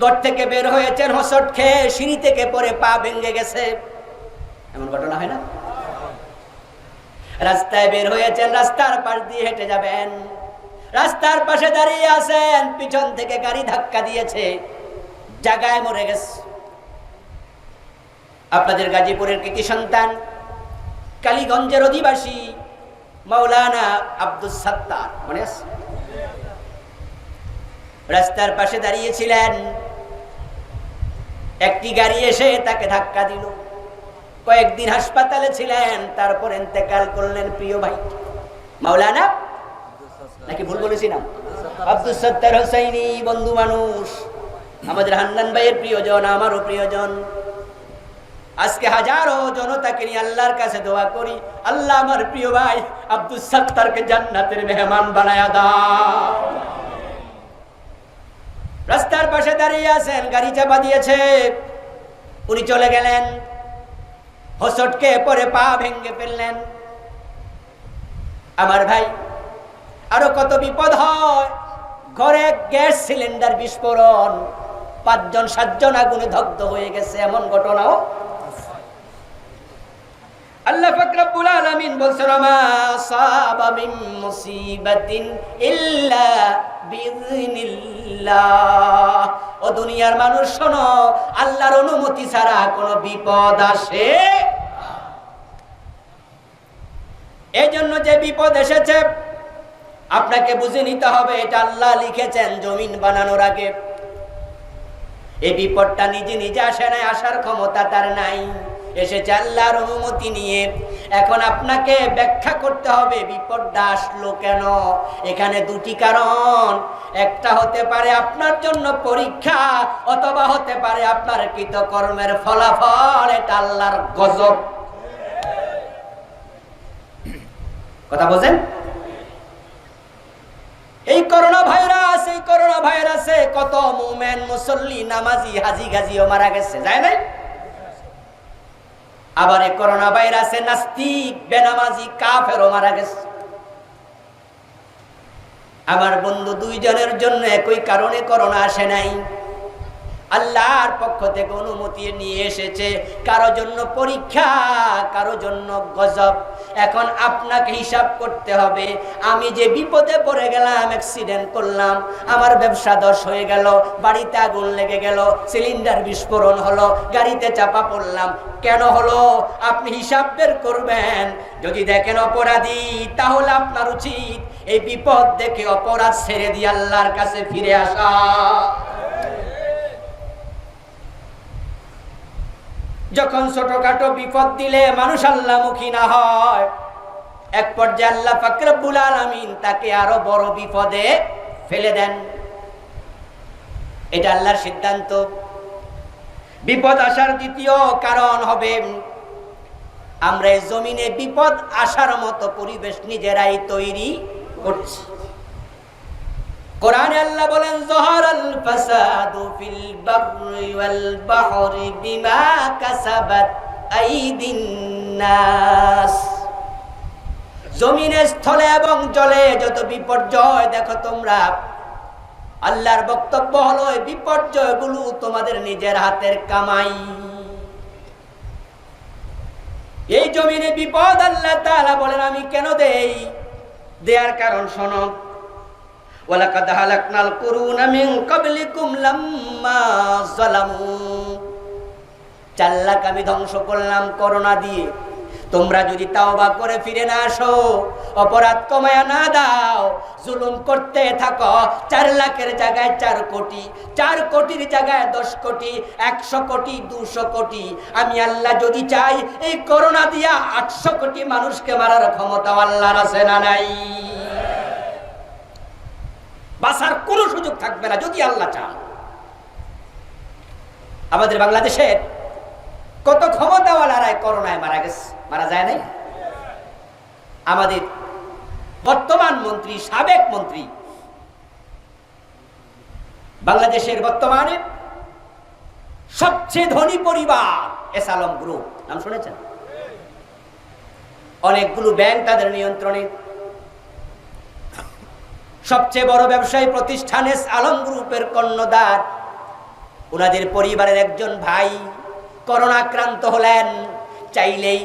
ঘর থেকে বের হয়েছেন হোঁচট খেয়ে, সিঁড়ি থেকে পড়ে পা ভেঙে গেছে, এমন ঘটনা হয় না? রাস্তায় বের হয়েছেন, রাস্তার পাশ দিয়ে হেঁটে যাবেন, রাস্তার পাশে দাঁড়িয়ে আছেন, পিছন থেকে গাড়ি ধাক্কা দিয়েছে, জায়গায় মরে গেছে। আপনাদের গাজীপুরের কৃতি সন্তান কালীগঞ্জের অধিবাসী মাওলানা আব্দুস সাত্তার মনে আছে? রাস্তার পাশে দাঁড়িয়েছিলেন, একটি গাড়ি এসে তাকে ধাক্কা দিল। কয়েকদিন হাসপাতালে ছিলেন, তারপর ইন্তেকাল করলেন। প্রিয় ভাই মাওলানা, নাকি ভুল বলেছিলাম? আব্দুস সাত্তার হোসাইনি বন্ধু মানুষ, আমাদের হান্নান ভাইয়ের প্রিয়জন, আমারও প্রিয়জন। আজকে হাজারো জনতাকে নিয়ে আল্লাহর কাছে দোয়া করি, আল্লাহ আমার প্রিয় ভাই আব্দুস সাত্তারকে জান্নাতের মেহমান বানায়া দাও। রাস্তার পাশে দাঁড়িয়ে আছেন, গাড়ি চাপা দিয়েছে, উনি চলে গেলেন, হোঁচটকে পরে পা ভেঙে ফেললেন। আমার ভাই আরো কত বিপদ হয়, ঘরে গ্যাস সিলিন্ডার বিস্ফোরণ, 5-7জন আগুনে দগ্ধ হয়ে গেছে, এমন ঘটনাও। আল্লাহ পাক রব্বুল আলামিন বলছেন মা সাবা মিন মুসিবাতিন ইল্লা বিইذনিল্লাহ। ও দুনিয়ার মানুষ শোনো, আল্লাহর অনুমতি ছাড়া কোনো বিপদ আসে না। এইজন্য যে বিপদ এসেছে আপনাকে বুঝে নিতে হবে এটা আল্লাহ লিখেছেন জমিন বানানোর আগে। এই বিপদটা নিজে নিজে আসে না, আসার ক্ষমতা তার নাই, এসেছে আল্লাহর অনুমতি নিয়ে। এখন আপনাকে ব্যাখ্যা করতে হবে বিপদটা আসলো কেন। এখানে দুটি কারণ, একটা হতে পারে আপনার জন্য পরীক্ষা, অথবা হতে পারে আপনার কৃতকর্মের ফলাফল। এটা আল্লাহর গজব। কথা বোঝেন? এই করোনা ভাইরাসে কত মুমিন, মুসল্লি, নামাজি, হাজি গাজিও মারা গেছে, যায় নাই? আবার এই করোনা ভাইরাসে নাস্তিক, বেনামাজি, কাফেরও মারা গেছে। আমার বন্ধু, দুইজনের জন্য একই কারণে করোনা আসে নাই, আল্লাহর পক্ষ থেকে অনুমতি নিয়ে এসেছে। কারো জন্য পরীক্ষা, কারো জন্য গজব। এখন আপনাকে হিসাব করতে হবে, আমি যে বিপদে পড়ে গেলাম, অ্যাক্সিডেন্ট করলাম, আমার ব্যবসা ধস হয়ে গেল, বাড়িতে আগুন লেগে গেল, সিলিন্ডার বিস্ফোরণ হলো, গাড়িতে চাপা পড়লাম, কেন হলো? আপনি হিসাব বের করবেন। যদি দেখেন অপরাধী, তাহলে আপনার উচিত এই বিপদ দেখে অপরাধ ছেড়ে দিয়ে আল্লাহর কাছে ফিরে আসা। যখন ছোটখাটো বিপদ দিলে মানুষ আল্লাহমুখী না হয়, এক পর্যায়ে আল্লাহ পাক রব্বুল আলামিন তাকে আরো বড় বিপদে ফেলে দেন। এটা আল্লাহর সিদ্ধান্ত। বিপদ আসার দ্বিতীয় কারণ হবে আমরা এই জমিনে বিপদ আসার মতো পরিবেশ নিজেরাই তৈরি করছি। কোরআনে আল্লাহ বলেন যহারাল ফাসাদু ফিল বাররি ওয়াল বাহরি বিমা কাসাবাত আইদিন নাস। জমিনে, স্থলে এবং জলে যত বিপর্যয় দেখো তোমরা, আল্লাহর বক্তব্য হলো এই বিপর্যয়গুলো তোমাদের নিজের হাতের কামাই। এই জমিনে বিপদ আল্লাহ তাআলা বলেন আমি কেন দেই, দেয়ার কারণ শোনো। ওয়ালাকাদ হালাকনাল কুরুনা মিন ক্বাবলিকুম লাম্মা যালামু, 4 লাখ আমি ধ্বংস করলাম করোনা দিয়ে। তোমরা যদি তাওবা করে ফিরে না আসো, অপরাধ কমায়া না দাও, জুলুম করতে থাকো, 4 লাখের জায়গায় 4 কোটি, 4 কোটির জায়গায় 10 কোটি, 100 কোটি, 200 কোটি, আমি আল্লাহ যদি চাই এই করোনা দিয়া 800 কোটি মানুষকে মারার ক্ষমতা আল্লাহর আছে না নাই? বাঁচার কোনো সুযোগ থাকবে না যদি আল্লাহ চান। আমাদের বাংলাদেশের কত ক্ষমতাওয়ালারাই করোনায় মারা গেছে, মারা যায় নাই? আমাদের বর্তমান মন্ত্রী, সাবেক মন্ত্রী, বাংলাদেশের বর্তমানে সবচেয়ে ধনী পরিবার এস আলম গ্রুপ, নাম শুনেছেন? অনেকগুলো ব্যাংক তাদের নিয়ন্ত্রণে, সবচেয়ে বড় ব্যবসায়ী প্রতিষ্ঠান এস আলম গ্রুপের কর্ণধার, ওনাদের পরিবারের একজন ভাই করোনা আক্রান্ত হলেন। চাইলেই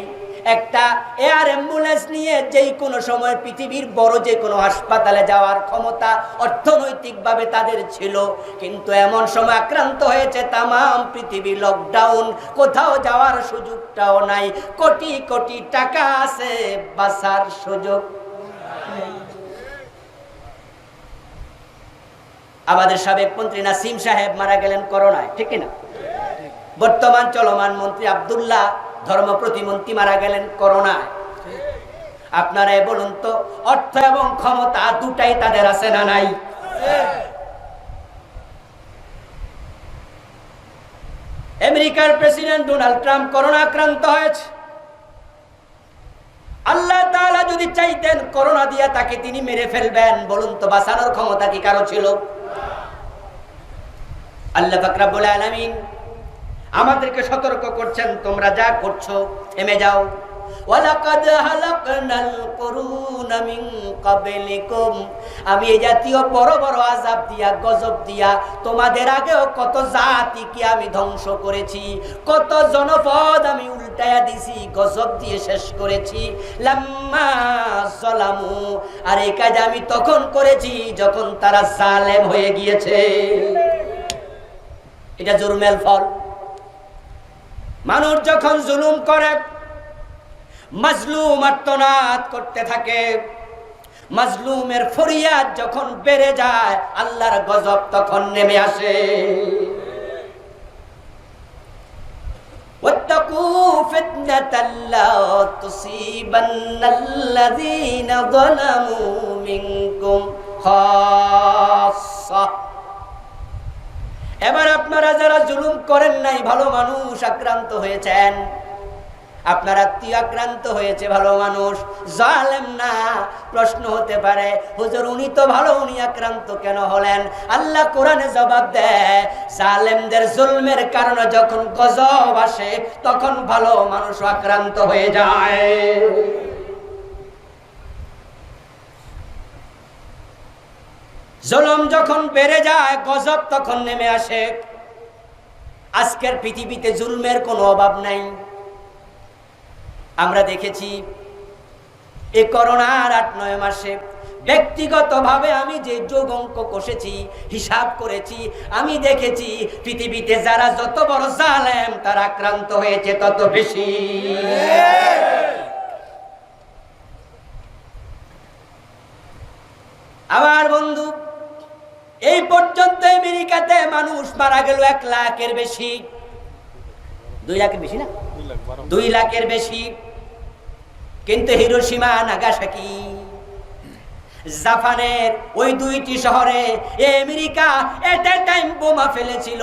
একটা এয়ার অ্যাম্বুলেন্স নিয়ে যেই কোনো সময় পৃথিবীর বড় যে কোনো হাসপাতালে যাওয়ার ক্ষমতা অর্থনৈতিকভাবে তাদের ছিল, কিন্তু এমন সময় আক্রান্ত হয়েছে তামাম পৃথিবী, লকডাউন, কোথাও যাওয়ার সুযোগটাও নাই। কোটি কোটি টাকা আছে, বাঁচার সুযোগ। আমাদের সাবেক মন্ত্রী নাসিম সাহেব মারা গেলেন করোনায়, ঠিক না? বর্তমান চলমান মন্ত্রী আব্দুল্লাহ ধর্ম প্রতিমন্ত্রী মারা গেলেন করোনায়। আপনারা বলুন তো, অর্থ এবং ক্ষমতা দুটাই তাদের আছে না নাই? আমেরিকার প্রেসিডেন্ট ডোনাল্ড ট্রাম্প করোনা আক্রান্ত হয়েছে। আল্লাহ তাআলা যদি চাইতেন করোনা দিয়া তাকে তিনি মেরে ফেলবেন, বলুন তো বাঁচানোর ক্ষমতা কি কারো ছিল? আল্লাহ পাক রব্বুল আলামিন আমাদেরকে সতর্ক করছেন, তোমরা যা করছো থেমে যাও। ওয়ালাকাদ হালাকনাল কুরুনা মিন ক্বাবলিকুম, আমি এই জাতীয় বড় বড় আযাব দিয়া, গজব দিয়া তোমাদের আগেও কত জাতিকে আমি ধ্বংস করেছি, কত জনপদ আমি উল্টায়া দিছি, গজব দিয়ে শেষ করেছি। লাম্মা যালামু, আর এই কাজ আমি তখন করেছি যখন তারা জালেম হয়ে গিয়েছে। এটা জুলমের ফল। মানুষ যখন জুলুম করে, মাজলুম আর্তনাদ করতে থাকে, মাজলুমের ফরিয়াদ যখন বেড়ে যায়, আল্লাহর গজব তখন নেমে আসে। ওয়াত্তাকু ফিতনাতাল লা তুসিবান্নাল্লাযীনা যালামু মিনকুম খাসসা। এবার আপনারা যারা জুলুম করেন নাই, ভালো মানুষ আক্রান্ত হয়েছেন, আপনার আত্মীয় আক্রান্ত হয়েছে, ভালো মানুষ, জালেম না। প্রশ্ন হতে পারে, হুজুর উনি তো ভালো, উনি আক্রান্ত কেন হলেন? আল্লাহ কোরআনে জবাব দেয়, জালেমদের জুলমের কারণে যখন গজব আসে তখন ভালো মানুষ আক্রান্ত হয়ে যায়। জুলুম যখন বেড়ে যায়, গজব তখন নেমে আসে। আজকের পৃথিবীতে জুলমের কোনো অভাব নাই। আমরা দেখেছি এই করোনার 8-9 মাসে ব্যক্তিগতভাবে আমি যে যোগ অঙ্ক কষেছি, হিসাব করেছি, আমি দেখেছি পৃথিবীতে যারা যত বড় জালেম তারা আক্রান্ত হয়েছে তত বেশি। আমার বন্ধু, এই পর্যন্ত আমেরিকাতে মানুষ মারা গেল 1 লাখের বেশি, 2 লাখের বেশি না, 2 লাখের বেশি। কিন্তু হিরোশিমা, নাগাসাকি, জাপানের ওই 2টি শহরে আমেরিকা এট এ টাইম বোমা ফেলেছিল।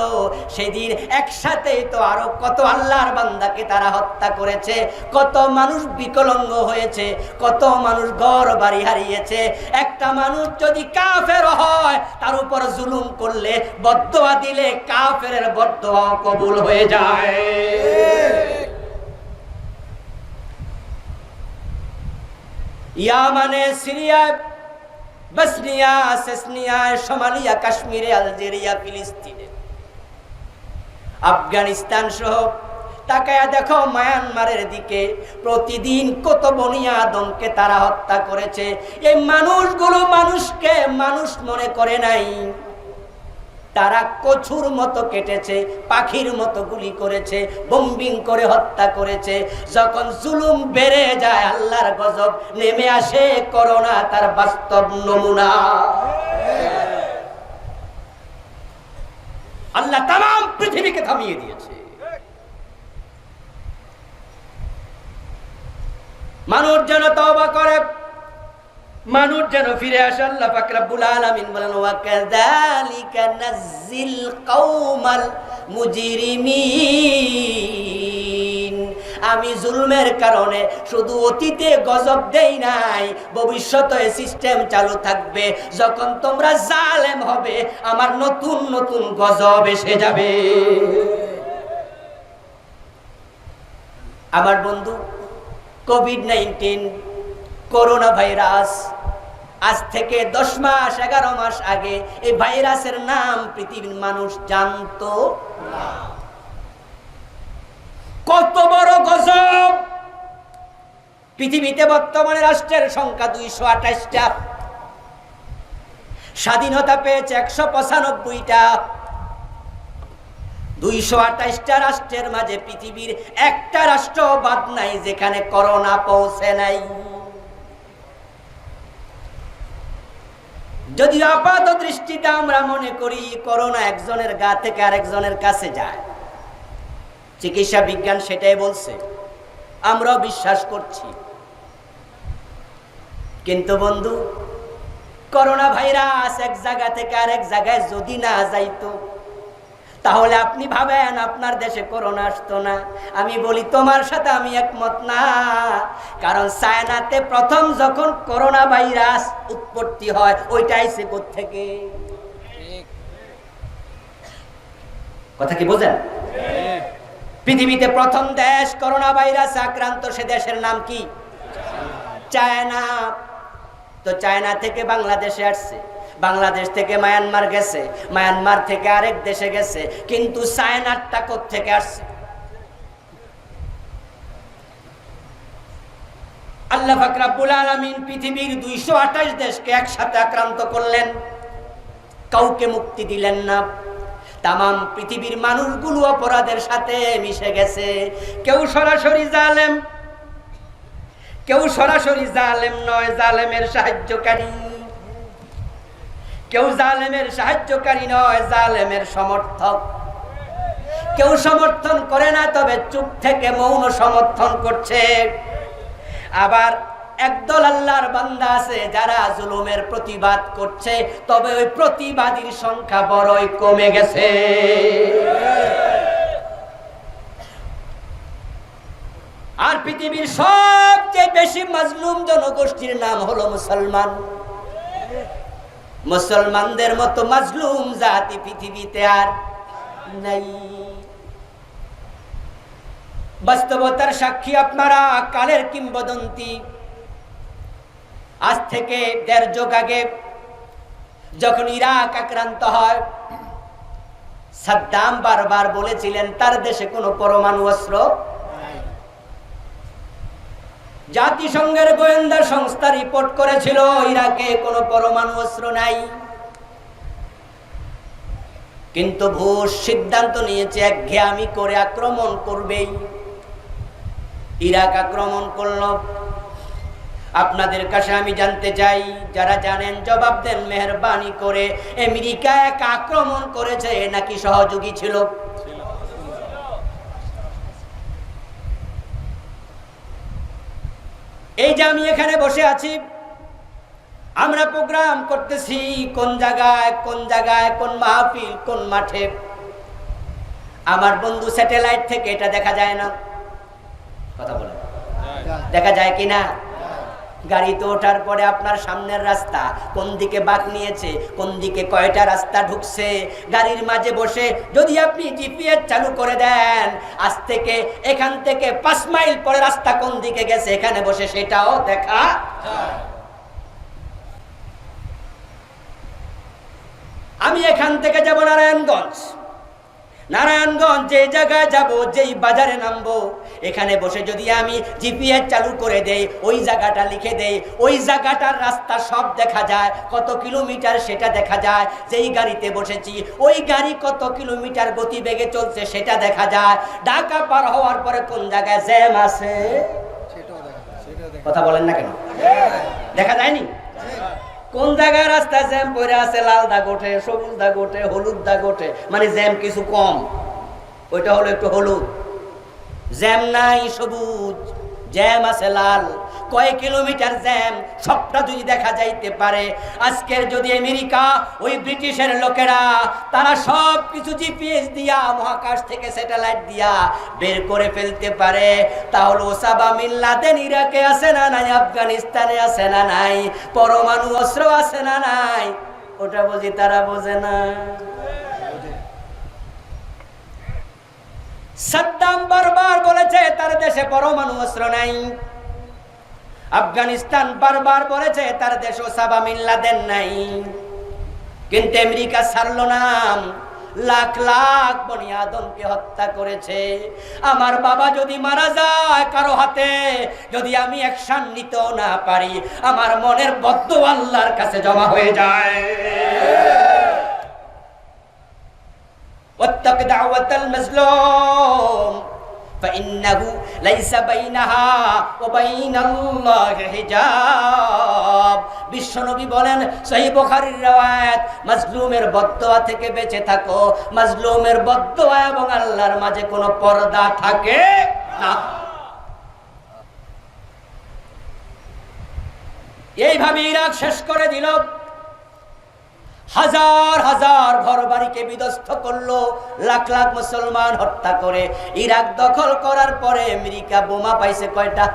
সেদিন একসাথে তো আরো কত আল্লাহর বান্দাকে তারা হত্যা করেছে, কত মানুষ বিকলাঙ্গ হয়েছে, কত মানুষ ঘর বাড়ি হারিয়েছে। একটা মানুষ যদি কাফের হয়, তার উপর জুলুম করলে, বদদোয়া দিলে কাফেরের বদদোয়া কবুল হয়ে যায়। ইয়ামানে, সিরিয়া, বসনিয়া, সেসনিয়া, সোমালিয়া, কাশ্মীরে, আলজেরিয়া, ফিলিস্তিনে, আফগানিস্তান সহ তাকায়া দেখো মায়ানমারের দিকে প্রতিদিন কত বনি আদমকে তারা হত্যা করেছে। এই মানুষগুলো মানুষকে মানুষ মনে করে নাই, তারা কচুর মতো কেটেছে, পাখির মতো গুলি করেছে, বম্বিং করে হত্যা করেছে। যখন জুলুম বেড়ে যায় আল্লাহর গজব নেমে আসে, করোনা তার বাস্তব নমুনা। আল্লাহ তাম পৃথিবীকে থামিয়ে দিয়েছে। মানুষ যেন তওবা করে, মানুষ যেন ফিরে আসে। আল্লাহ পাক রব্বুল আলামিন বলেন ওয়া কাযালিকা নাযিল কওমাল মুজরিমিন। আমি জুলমের কারণে শুধু অতীতে গজব দেই নাই, ভবিষ্যতে সিস্টেম চালু থাকবে। যখন তোমরা জালেম হবে আমার নতুন নতুন গজব এসে যাবে। আমার বন্ধু, কোভিড-19 করোনা ভাইরাস, আজ থেকে 10 মাস 11 মাস আগে এই ভাইরাসের নাম পৃথিবীর মানুষ জানতো না। কত বড় গজব! পৃথিবীতে বর্তমানে রাষ্ট্রের সংখ্যা 228টা, স্বাধীনতা পেয়েছে 195টা। 228টা রাষ্ট্রের মাঝে পৃথিবীর একটা রাষ্ট্র বাদ নাই যেখানে করোনা পৌঁছে নাই। যদি আপাত দৃষ্টিতে আমরা মনে করি করোনা একজনের গা থেকে আরেকজনের কাছে যায়, চিকিৎসা বিজ্ঞান সেটাই বলছে, আমরাও বিশ্বাস করছি। কিন্তু বন্ধু, করোনা ভাইরাস এক জায়গা থেকে আরেক জায়গায় যদি না যাইতো তাহলে আপনি ভাবেন আপনার দেশে করোনা আসতো না? আমি বলি তোমার সাথে আমি একমত না। কারণ চায়নাতে প্রথম যখন করোনা ভাইরাস উৎপত্তি হয় ওইটা আইছে কোত্থেকে? কথা কি বোঝেন? পৃথিবীতে প্রথম দেশ করোনা ভাইরাসে আক্রান্ত, সে দেশের নাম কি? চায়না। তো চায়না থেকে বাংলাদেশে আসছে, বাংলাদেশ থেকে মায়ানমার গেছে, মায়ানমার থেকে আরেক দেশে গেছে, কিন্তু চায়নারটা কোত্থেকে আসছে? আল্লাহ পাক রব্বুল আলামিন পৃথিবীর 228 দেশকে একসাথে আক্রান্ত করলেন, কাউকে মুক্তি দিলেন না। তামাম পৃথিবীর মানুষগুলো অপরাধের সাথে মিশে গেছে। কেউ সরাসরি জালেম, কেউ সরাসরি জালেম নয়, জালেমের সাহায্যকারী। কেউ জালেমের সাহায্যকারী নয়, জালেমের সমর্থক। কেউ সমর্থন করে না, তবে চুপ থেকে মৌন সমর্থন করছে। আবার একদল আল্লাহর বান্দা আছে যারা জুলুমের প্রতিবাদ করছে, তবে ওই প্রতিবাদীর সংখ্যা বড়ই কমে গেছে। আর পৃথিবীর সবচেয়ে বেশি মাজলুম জনগোষ্ঠীর নাম হলো মুসলমান। মুসলমানদের মতো মাজলুম জাতি পৃথিবীতে আর নাই। বাস্তবতার সাক্ষী আপনারা। কালের কিংবদন্তি, আজ থেকে 1.5 যুগ আগে যখন ইরাক আক্রান্ত হয়, সাদ্দাম বারবার বলেছিলেন তার দেশে কোনো পরমাণু অস্ত্র নাই। জাতিসংঘের গোয়েন্দা সংস্থা রিপোর্ট করেছিল ইরাকে কোনো পরমাণু অস্ত্র নাই। কিন্তু বুশ সিদ্ধান্ত নিয়েছে একঘেয়ামি করে আক্রমণ করবেই। ইরাক আক্রমণ করল। আপনাদের কাছে আমি জানতে চাই, যারা জানেন জবাব দেন মেহেরবানি করে। আমেরিকা এক আক্রমণ করেছে নাকি সহযোগী ছিল? এই যে আমি এখানে বসে আছি, আমরা প্রোগ্রাম করতেছি কোন জায়গায় কোন জায়গায়, কোন মাহফিল, কোন মাঠে। আমার বন্ধু স্যাটেলাইট থেকে এটা দেখা যায় না? কথা বলেন, দেখা যায় কিনা? গাড়িতে ওঠার পরে আপনার সামনের রাস্তা কোন দিকে বাঁক নিয়েছে, কোন দিকে কয়টা রাস্তা ঢুকছে, গাড়ির মাঝে বসে যদি আপনি জিপিএস চালু করে দেন, আজ থেকে এখান থেকে 5 মাইল পরে রাস্তা কোন দিকে গেছে এখানে বসে সেটাও দেখা যায়। আমি এখান থেকে যাব নারায়ণগঞ্জ, নারায়ণগঞ্জ যে জায়গায় যাব, যেই বাজারে নামবো, এখানে বসে যদি আমি জিপিএস চালু করে দেই, ওই জায়গাটা লিখে দেই, ওই জায়গাটার রাস্তা সব দেখা যায়, কত কিলোমিটার সেটা দেখা যায়। যেই গাড়িতে বসেছি ওই গাড়ি কত কিলোমিটার গতিবেগে চলছে সেটা দেখা যায়। ঢাকা পার হওয়ার পরে কোন জায়গায় জ্যাম আছে কথা বলেন না কেন? দেখা যায়নি? কোন জায়গায় রাস্তা জ্যাম পড়ে আছে, লাল দাগ ওঠে, সবুজ দাগ ওঠে, হলুদ দাগ ওঠে, মানে জ্যাম কিছু কম, ওইটা হলো একটু হলুদ। জ্যাম নাই সবুজ, জ্যাম আছে লাল। কয়েক কিলোমিটার জ্যাম, সবটা যদি দেখা যাইতে পারে। আজকের যদি আমেরিকা, ওই ব্রিটিশের লোকেরা, তারা সব কিছু জিপিএস দিয়া, মহাকাশ থেকে স্যাটেলাইট দিয়া বের করে ফেলতে পারে, তাহলে ওসামা বিন লাদেন ইরাকে আছে না নাই, আফগানিস্তানে আছে না নাই, পরমাণু অস্ত্র আছে না নাই, ওটা বুঝি তারা বোঝে না। সাদ্দাম বারবার বলেছে তার দেশে পরমাণু অস্ত্র নাই। আফগানিস্তান বারবার বলেছে তার দেশে ওসামা বিন লাদেন নাই। কিন্তু আমেরিকা ছাড়লো না, লাখ লাখ বনি আদমকে হত্যা করেছে। আমার বাবা যদি মারা যায় কারো হাতে, যদি আমি অ্যাকশন নিতেও না পারি, আমার মনের বদদুয়া আল্লাহর কাছে জমা হয়ে যায়। واتق دعوة المظلوم فإنه ليس بينها وبين الله حجاب। বিশ্বনবী বলেন, সহিহ বুখারীর riwayat, মাজলুমের বদদুয়া থেকে বেঁচে থাকো, মাজলুমের বদদুয়া এবং আল্লাহর মাঝে কোনো পর্দা থাকে না। এইভাবে ইরাক শেষ করে দিল, হাজার হাজার ঘর বাড়িকে বিধ্বস্ত করলো, লাখ লাখ মুসলমান হত্যা করে। ইরাক দখল করার পরে আমেরিকা বোমা পাইছে কয়টা?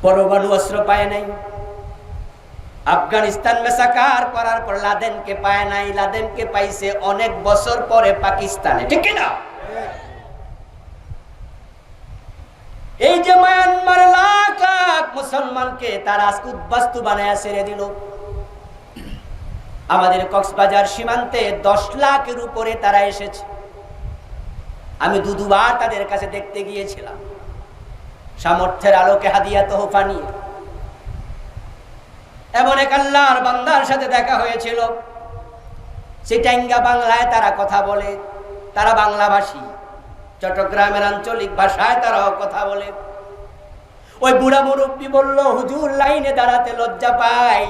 পরমাণু অস্ত্র পায় নাই। আফগানিস্তান মেসাকার করার পর লাদেনকে পায় নাই, লাদেনকে পাইছে অনেক বছর পরে পাকিস্তানে, ঠিক না? এই যে মায়ানমার লাখ লাখ মুসলমানকে তারা আজকে উদ্বাস্তু বানায় ছেড়ে দিল। আমাদের কক্সবাজার সীমান্তে 10 লাখের উপরে তারা এসেছে। আমি দুবার তাদের কাছে দেখতে গিয়েছিলাম, সামর্থ্যের আলোকে হাদিয়া তোহফা নিয়ে। এমন এক আল্লাহর বান্দার সাথে দেখা হয়েছিল, চিটাঙ্গা বাংলায় তারা কথা বলে, তারা বাংলাভাষী, চট্টগ্রামের আঞ্চলিক ভাষায় তারাও কথা বলে। ওই বুড়া মুরব্বী বলল, হুজুর লাইনে দাঁড়াতে লজ্জা পাই,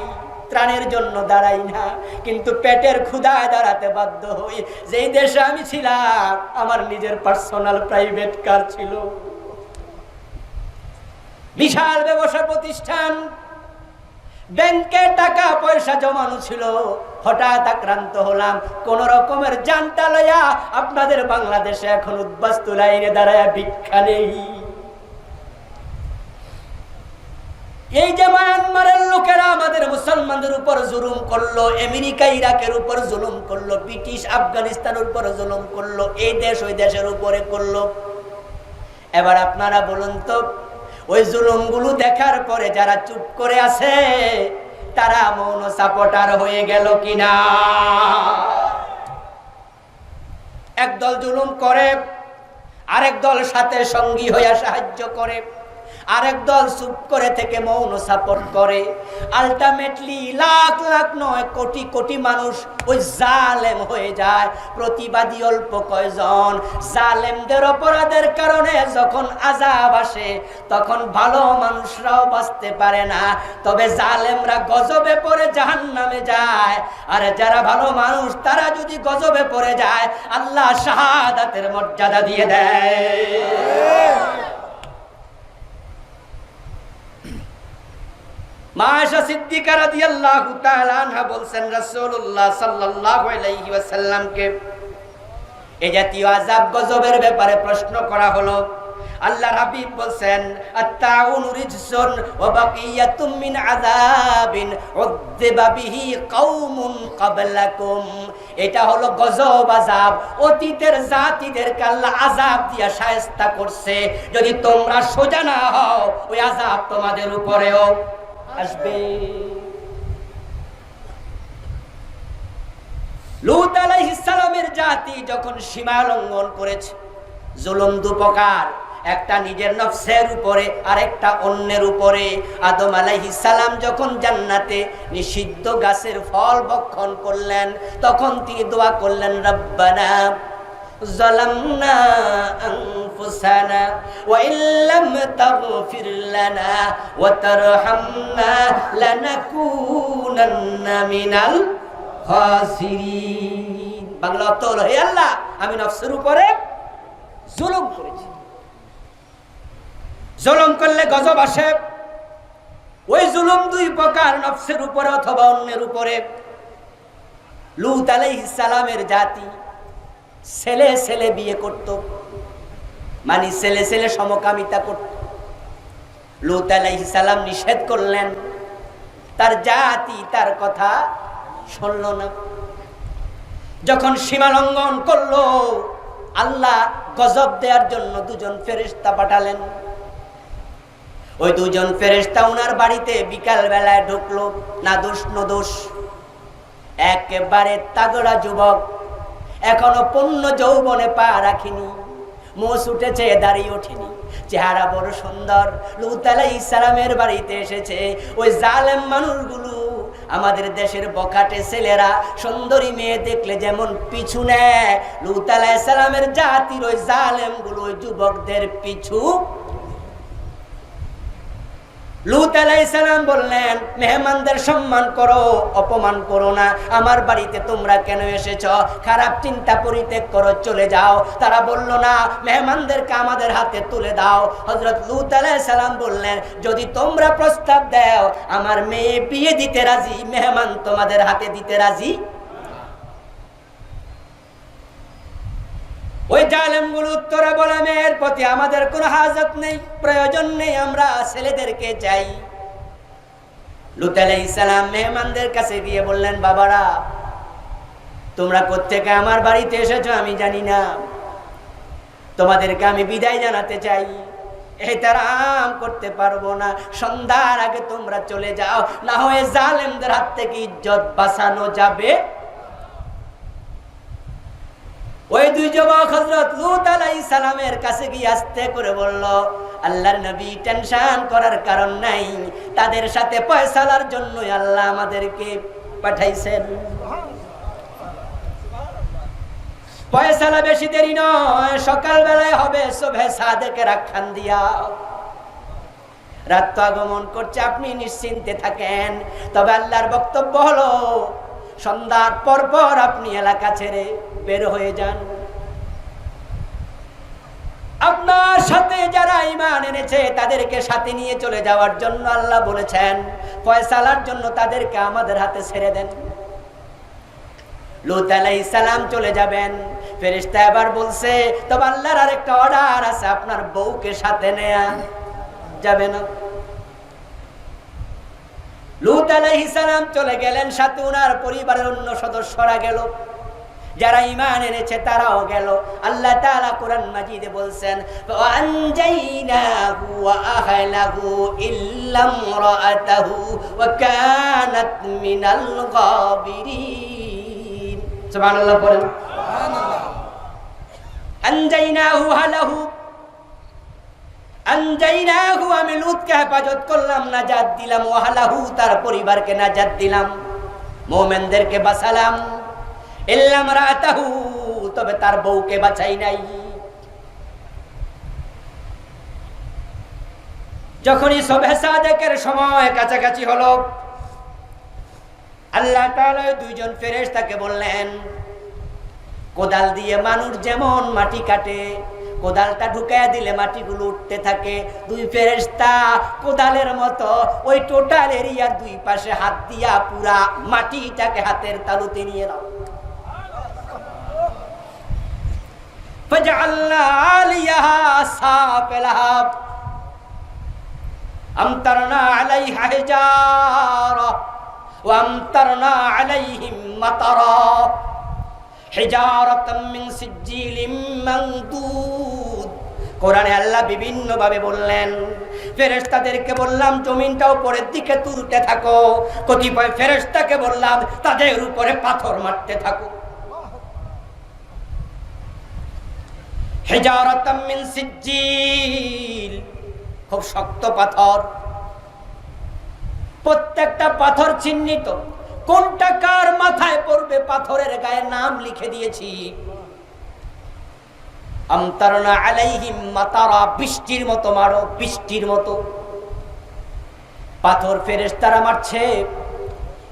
ত্রাণের জন্য দাঁড়াই না, কিন্তু পেটের ক্ষুধায় দাঁড়াতে বাধ্য হই। যেই দেশে আমি ছিলাম আমার নিজের পার্সোনাল প্রাইভেট কার ছিল, বিশাল ব্যবসা প্রতিষ্ঠান, ব্যাংকে টাকা পয়সা জমানো ছিল। হঠাৎ আক্রান্ত হলাম, কোন রকমের জানটা লইয়া আপনাদের বাংলাদেশে এখন উদ্বাস্তু লাইনে দাঁড়ায় ভিক্ষা নেই। এই যে মায়ানমারের লোকেরা আমাদের মুসলমানদের উপর জুলুম করলো, আমেরিকা ইরাকের উপর জুলুম করলো, ব্রিটিশ আফগানিস্তানের উপর জুলুম করলো, এই দেশ ওই দেশের উপরে করলো। এবার আপনারা বলুন তো, ওই জুলুমগুলো দেখার পরে যারা চুপ করে আছে তারা মৌন সাপোর্টার হয়ে গেল কিনা? একদল জুলুম করে, আরেক দল সাথে সঙ্গী হইয়া সাহায্য করে, আরেক দল চুপ করে থেকে মৌন সাপোর্ট করে। আলটিমেটলি লাখ লাখ নয় কোটি কোটি মানুষ ওই জালেম হয়ে যায়। প্রতিবাদী অল্প কয়জন। জালেমদের অপরাধের কারণে যখন আযাব আসে তখন ভালো মানুষরাও বাঁচতে পারে না, তবে জালেমরা গজবে পড়ে জাহান্নামে যায়। আর যারা ভালো মানুষ তারা যদি গজবে পড়ে যায় আল্লাহ শাহাদাতের মর্যাদা দিয়ে দেয়। মা আয়েশা সিদ্দিকা রাদিয়াল্লাহু তাআলা আনহা বলছেন, রাসূলুল্লাহ সাল্লাল্লাহু আলাইহি ওয়াসাল্লামকে এই জাতীয় আযাব গজবের ব্যাপারে প্রশ্ন করা হলো। আল্লাহর হাবিব বলছেন, আত-তাউন রিজসুন ওয়া বাকিয়াতুম মিন আযাবিন উযযিবা বিহি কওমুন ক্বাবলাকুম। এটা হলো গজব, আযাব, অতীতের জাতিদেরকে আল্লাহ আযাব দিয়া শায়েস্তা করছে। যদি তোমরা সোজা না হও ওই আযাব তোমাদের উপরেও আসবে। লূত আলাইহিস সালামের জাতি যখন সীমা লঙ্ঘন করেছে, জুলুম দুপ্রকার, একটা নিজের নফসের উপরে আর একটা অন্যের উপরে। আদম আলাইহিস সালাম যখন জান্নাতে নিষিদ্ধ গাছের ফল ভক্ষণ করলেন, তখন তিনি দোয়া করলেন, রব্বানা যালামনা আনফুসানা ওয়া ইল্লাম তাগফির লানা ওয়া তারহামনা লানাকুনান্না মিনাল খাসিরিন। বাংলা অর্থ হলো, হে আল্লাহ, আমি নফসের উপরে জুলুম করেছি। জুলুম করলে গজব আসে। ওই জুলুম দুই প্রকার, নফসের উপরে অথবা অন্যের উপরে। লূত আলাইহিস সালামের জাতি ছেলে ছেলে বিয়ে করত, মানে ছেলে ছেলে সমকামিতা করত। লূত আলাইহিস সালাম নিষেধ করলেন, তার জাতি তার কথা শুনল না। যখন সীমা লঙ্ঘন করলো, আল্লাহ গজব দেওয়ার জন্য দুজন ফেরেশতা পাঠালেন। ওই দুজন ফেরেশতা ওনার বাড়িতে বিকাল বেলায় ঢুকলো। না দোষ নো দোষ, একেবারে তাগড়া যুবক, এখনো পূর্ণ যৌবনে পা রাখিনি, মোষ উঠেছে, দাড়ি ওঠেনি, চেহারা বড় সুন্দর। লূত আলাইহিস সালামের বাড়িতে এসেছে। ওই জালেম মানুষগুলো, আমাদের দেশের বখাটে ছেলেরা সুন্দরী মেয়ে দেখলে যেমন পিছু নেয়, লূত আলাইহিস সালামের জাতির ওই জালেমগুলো ওই যুবকদের পিছু। লূত আলাইহিস সালাম বললেন, মেহমানদের সম্মান করো, অপমান করো না। আমার বাড়িতে তোমরা কেন এসেছো? খারাপ চিন্তা পরিত্যাগ করো, চলে যাও। তারা বলল, না, মেহমানদেরকে আমাদের হাতে তুলে দাও। হযরত লূত আলাইহিস সালাম বললেন, যদি তোমরা প্রস্তাব দাও, আমার মেয়ে বিয়ে দিতে রাজি, মেহমান তোমাদের হাতে দিতে রাজি। ওই জালেমগুলো উত্তরে বলে, মেয়ের প্রতি আমাদের কোনো হাজত নেই, প্রয়োজন নেই, আমরা ছেলেদেরকে চাই। লূত আলাইহিস সালাম মেহমানদের কাছে গিয়ে বললেন, বাবারা, তোমরা কোত্থেকে আমার বাড়িতে এসেছো আমি জানি না, তোমাদেরকে আমি বিদায় জানাতে চাই, এহতেরাম করতে পারবো না, সন্ধ্যার আগে তোমরা চলে যাও, না হয় জালেমদের হাত থেকে ইজ্জত বাঁচানো যাবে। ওই দুই যুবক হযরত লূত আলাইহিস সালামের কাছে গিয়ে আস্তে করে বলল, আল্লাহর নবী, টেনশন করার কারণ নাই, তাদের সাথে ফয়সালার জন্য আল্লাহ আমাদেরকে পাঠাইছেন। ফয়সালা বেশি দেরি নয়, সকাল বেলায় হবে, সুবহে সাদেকে রাখান দিয়া। রাত তো আগমন করছে, আপনি নিশ্চিন্তে থাকেন। তবে আল্লাহর বক্তব্য হলো, সন্ধ্যার পর পর আপনি এলাকা ছেড়ে বের হয়ে যান। আপনার সাথে যারা ঈমান এনেছে তাদেরকে সাথে নিয়ে চলে যাওয়ার জন্য আল্লাহ বলেছেন, ফয়সালার জন্য তাদেরকে আমাদের হাতে ছেড়ে দেন। লূত আলাইহিস সালাম চলে যাবেন। ফেরেশতা এবার বলছে, তবে আল্লাহর আরেকটা অর্ডার আছে, আপনার বউকে সাথে নেয়া যাবে না। লূত আলাইহিস সালাম চলে গেলেন, সাথে ওনার পরিবারের অন্য সদস্যরা গেল, যারা ঈমান এনেছে তারাও গেল। আল্লাহ তাআলা কোরআন মাজিদে বলছেন, ওয়ানজাইনাহু ওয়া আহলাহু ইল্লা ইমরাআতাহু ওয়া কানাত মিনাল গাবিরিন। সুবহানাল্লাহ বলেন, সুবহানাল্লাহ। আনজাইনাহু আহলাহু, আনজাইনাহু, আমি লূতকে হেফাজত করলাম, নাজাত দিলাম, ওয়াহলাহু, তার পরিবারকে নাজাত দিলাম, মুমিনদেরকে বাঁচালাম। ইল্লা ইমরাআতাহু, তবে তার বউকে বাঁচাই নাই। যখনই সুবহে সাদেকের সময় কাছাকাছি হলো, আল্লাহ তাআলা দুইজন ফেরেশতাকে বললেন, কোদাল দিয়ে মানুষ যেমন মাটি কাটে, কোদালটা ঢুকায়া দিলে মাটিগুলো উঠতে থাকে, দুই ফেরেশতা কোদালের মতো ওই টোটাল এরিয়ার দুই পাশে হাত দিয়া পুরা মাটিটাকে হাতের তালুতে নিয়ে নাও। فجعلنا عاليها سافلها أمطرنا عليها حجارة وأمطرنا عليهم مطرا حجارة من سجيل منضود। কোরআনে আল্লাহ বিভিন্ন ভাবে বললেন, ফেরেশতাদেরকে বললাম জমিনটা উপরের দিকে তুলতে থাকো, কতিপয় ফেরেশতাকে বললাম তাদের উপরে পাথর মারতে থাকো। হিজারাতাম মিন সিজ্জিল, খুব শক্ত পাথর। প্রত্যেকটা পাথর চিহ্নিত, কোনটা কার মাথায় পড়বে পাথরের গায়ে নাম লিখে দিয়েছি। আমতারনা আলাইহিম মাতারা, বৃষ্টির মতো মারো, বৃষ্টির মতো পাথর ফেরেশতারা মারছে,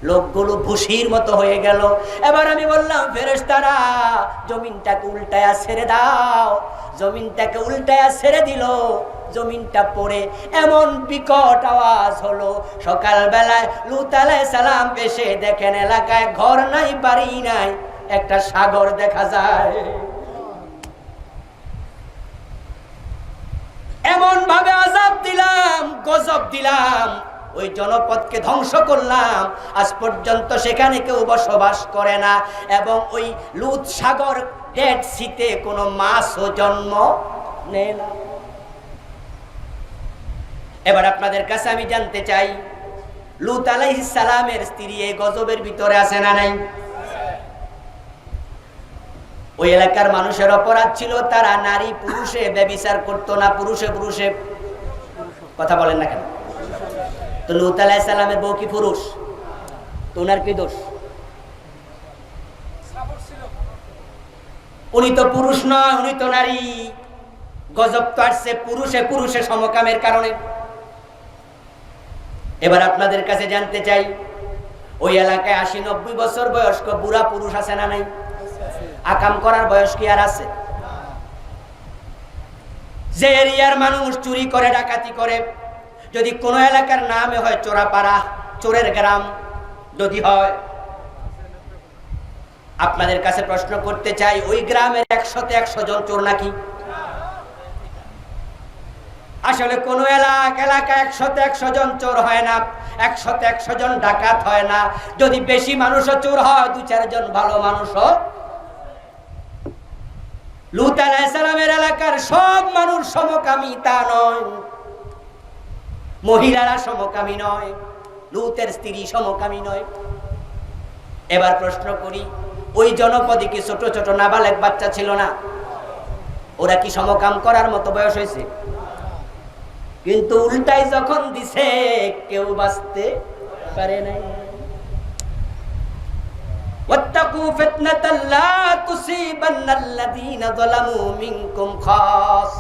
লোকগুলো ভুসির মতো হয়ে গেল। এবার আমি বললাম, ফেরেশতারা জমিনটাকে উল্টায়া ছেড়ে দাও। জমিনটাকে উল্টায়া ছেড়ে দিল, জমিনটা পড়ে এমন বিকট আওয়াজ হলো। সকালবেলায় লূত আলাইহিস সালাম এসে দেখেন এলাকায় ঘর নাই, বাড়ি নাই, একটা সাগর দেখা যায়। এমন ভাবে আযাব দিলাম, গজব দিলাম, ওই জনপদকে ধ্বংস করলাম। আজ পর্যন্ত সেখানে কেউ বসবাস করে না, এবং ওই লূত সাগর ডেড সিতে কোনো মাছও জন্ম নেয় না। এবার আপনাদের কাছে আমি জানতে চাই, লূত আলাইহিস সালামের স্ত্রী এই গজবের ভিতরে আছে না নাই? ওই এলাকার মানুষের অপরাধ ছিল, তারা নারী পুরুষে ব্যভিচার করতো না, পুরুষে পুরুষে। কথা বলেন না কেন? তো লূত আলাইহিস সালামের বউ কি পুরুষ? তো ওনার কি দোষ? উনি তো পুরুষ নয়, উনি তো নারী। গজব তো আসছে পুরুষে পুরুষে সমকামের কারণে। এবার আপনাদের কাছে জানতে চাই, ওই এলাকায় 80-90 বছর বয়স্ক বুড়া পুরুষ আছে না নাই? আকাম করার বয়স কি আর আছে? যে এরিয়ার মানুষ চুরি করে, ডাকাতি করে, যদি কোন এলাকার নামে হয় চোরাপাড়া, চোরের গ্রাম যদি হয়, আপনাদের কাছে প্রশ্ন করতে চাই, ওই গ্রামের 100-100 জন চোর নাকি? আসলে কোন এলাকায় 100-100 জন চোর হয় না, 100-100 জন ডাকাত হয় না। যদি বেশি মানুষও চোর হয়, 2-4 জন ভালো মানুষও। লূত আলাইহিস সালামের এলাকার সব মানুষ সমকামী তা নয়, মহিলারা সমকামী নয়, লূতের স্ত্রী সমকামী নয়। এবার প্রশ্ন করি, ওই জনপদে কি ছোট ছোট নাবালেগ বাচ্চা ছিল না? ওরা কি সমকাম করার মতো বয়স হয়েছে? কিন্তু উল্টাই যখন দিছে, কেউ বাঁচতে পারে নাই। ওয়াত্তাকু ফিতনাতাল লা তুসিবান্নাল্লাযীনা যালামু মিনকুম খাস।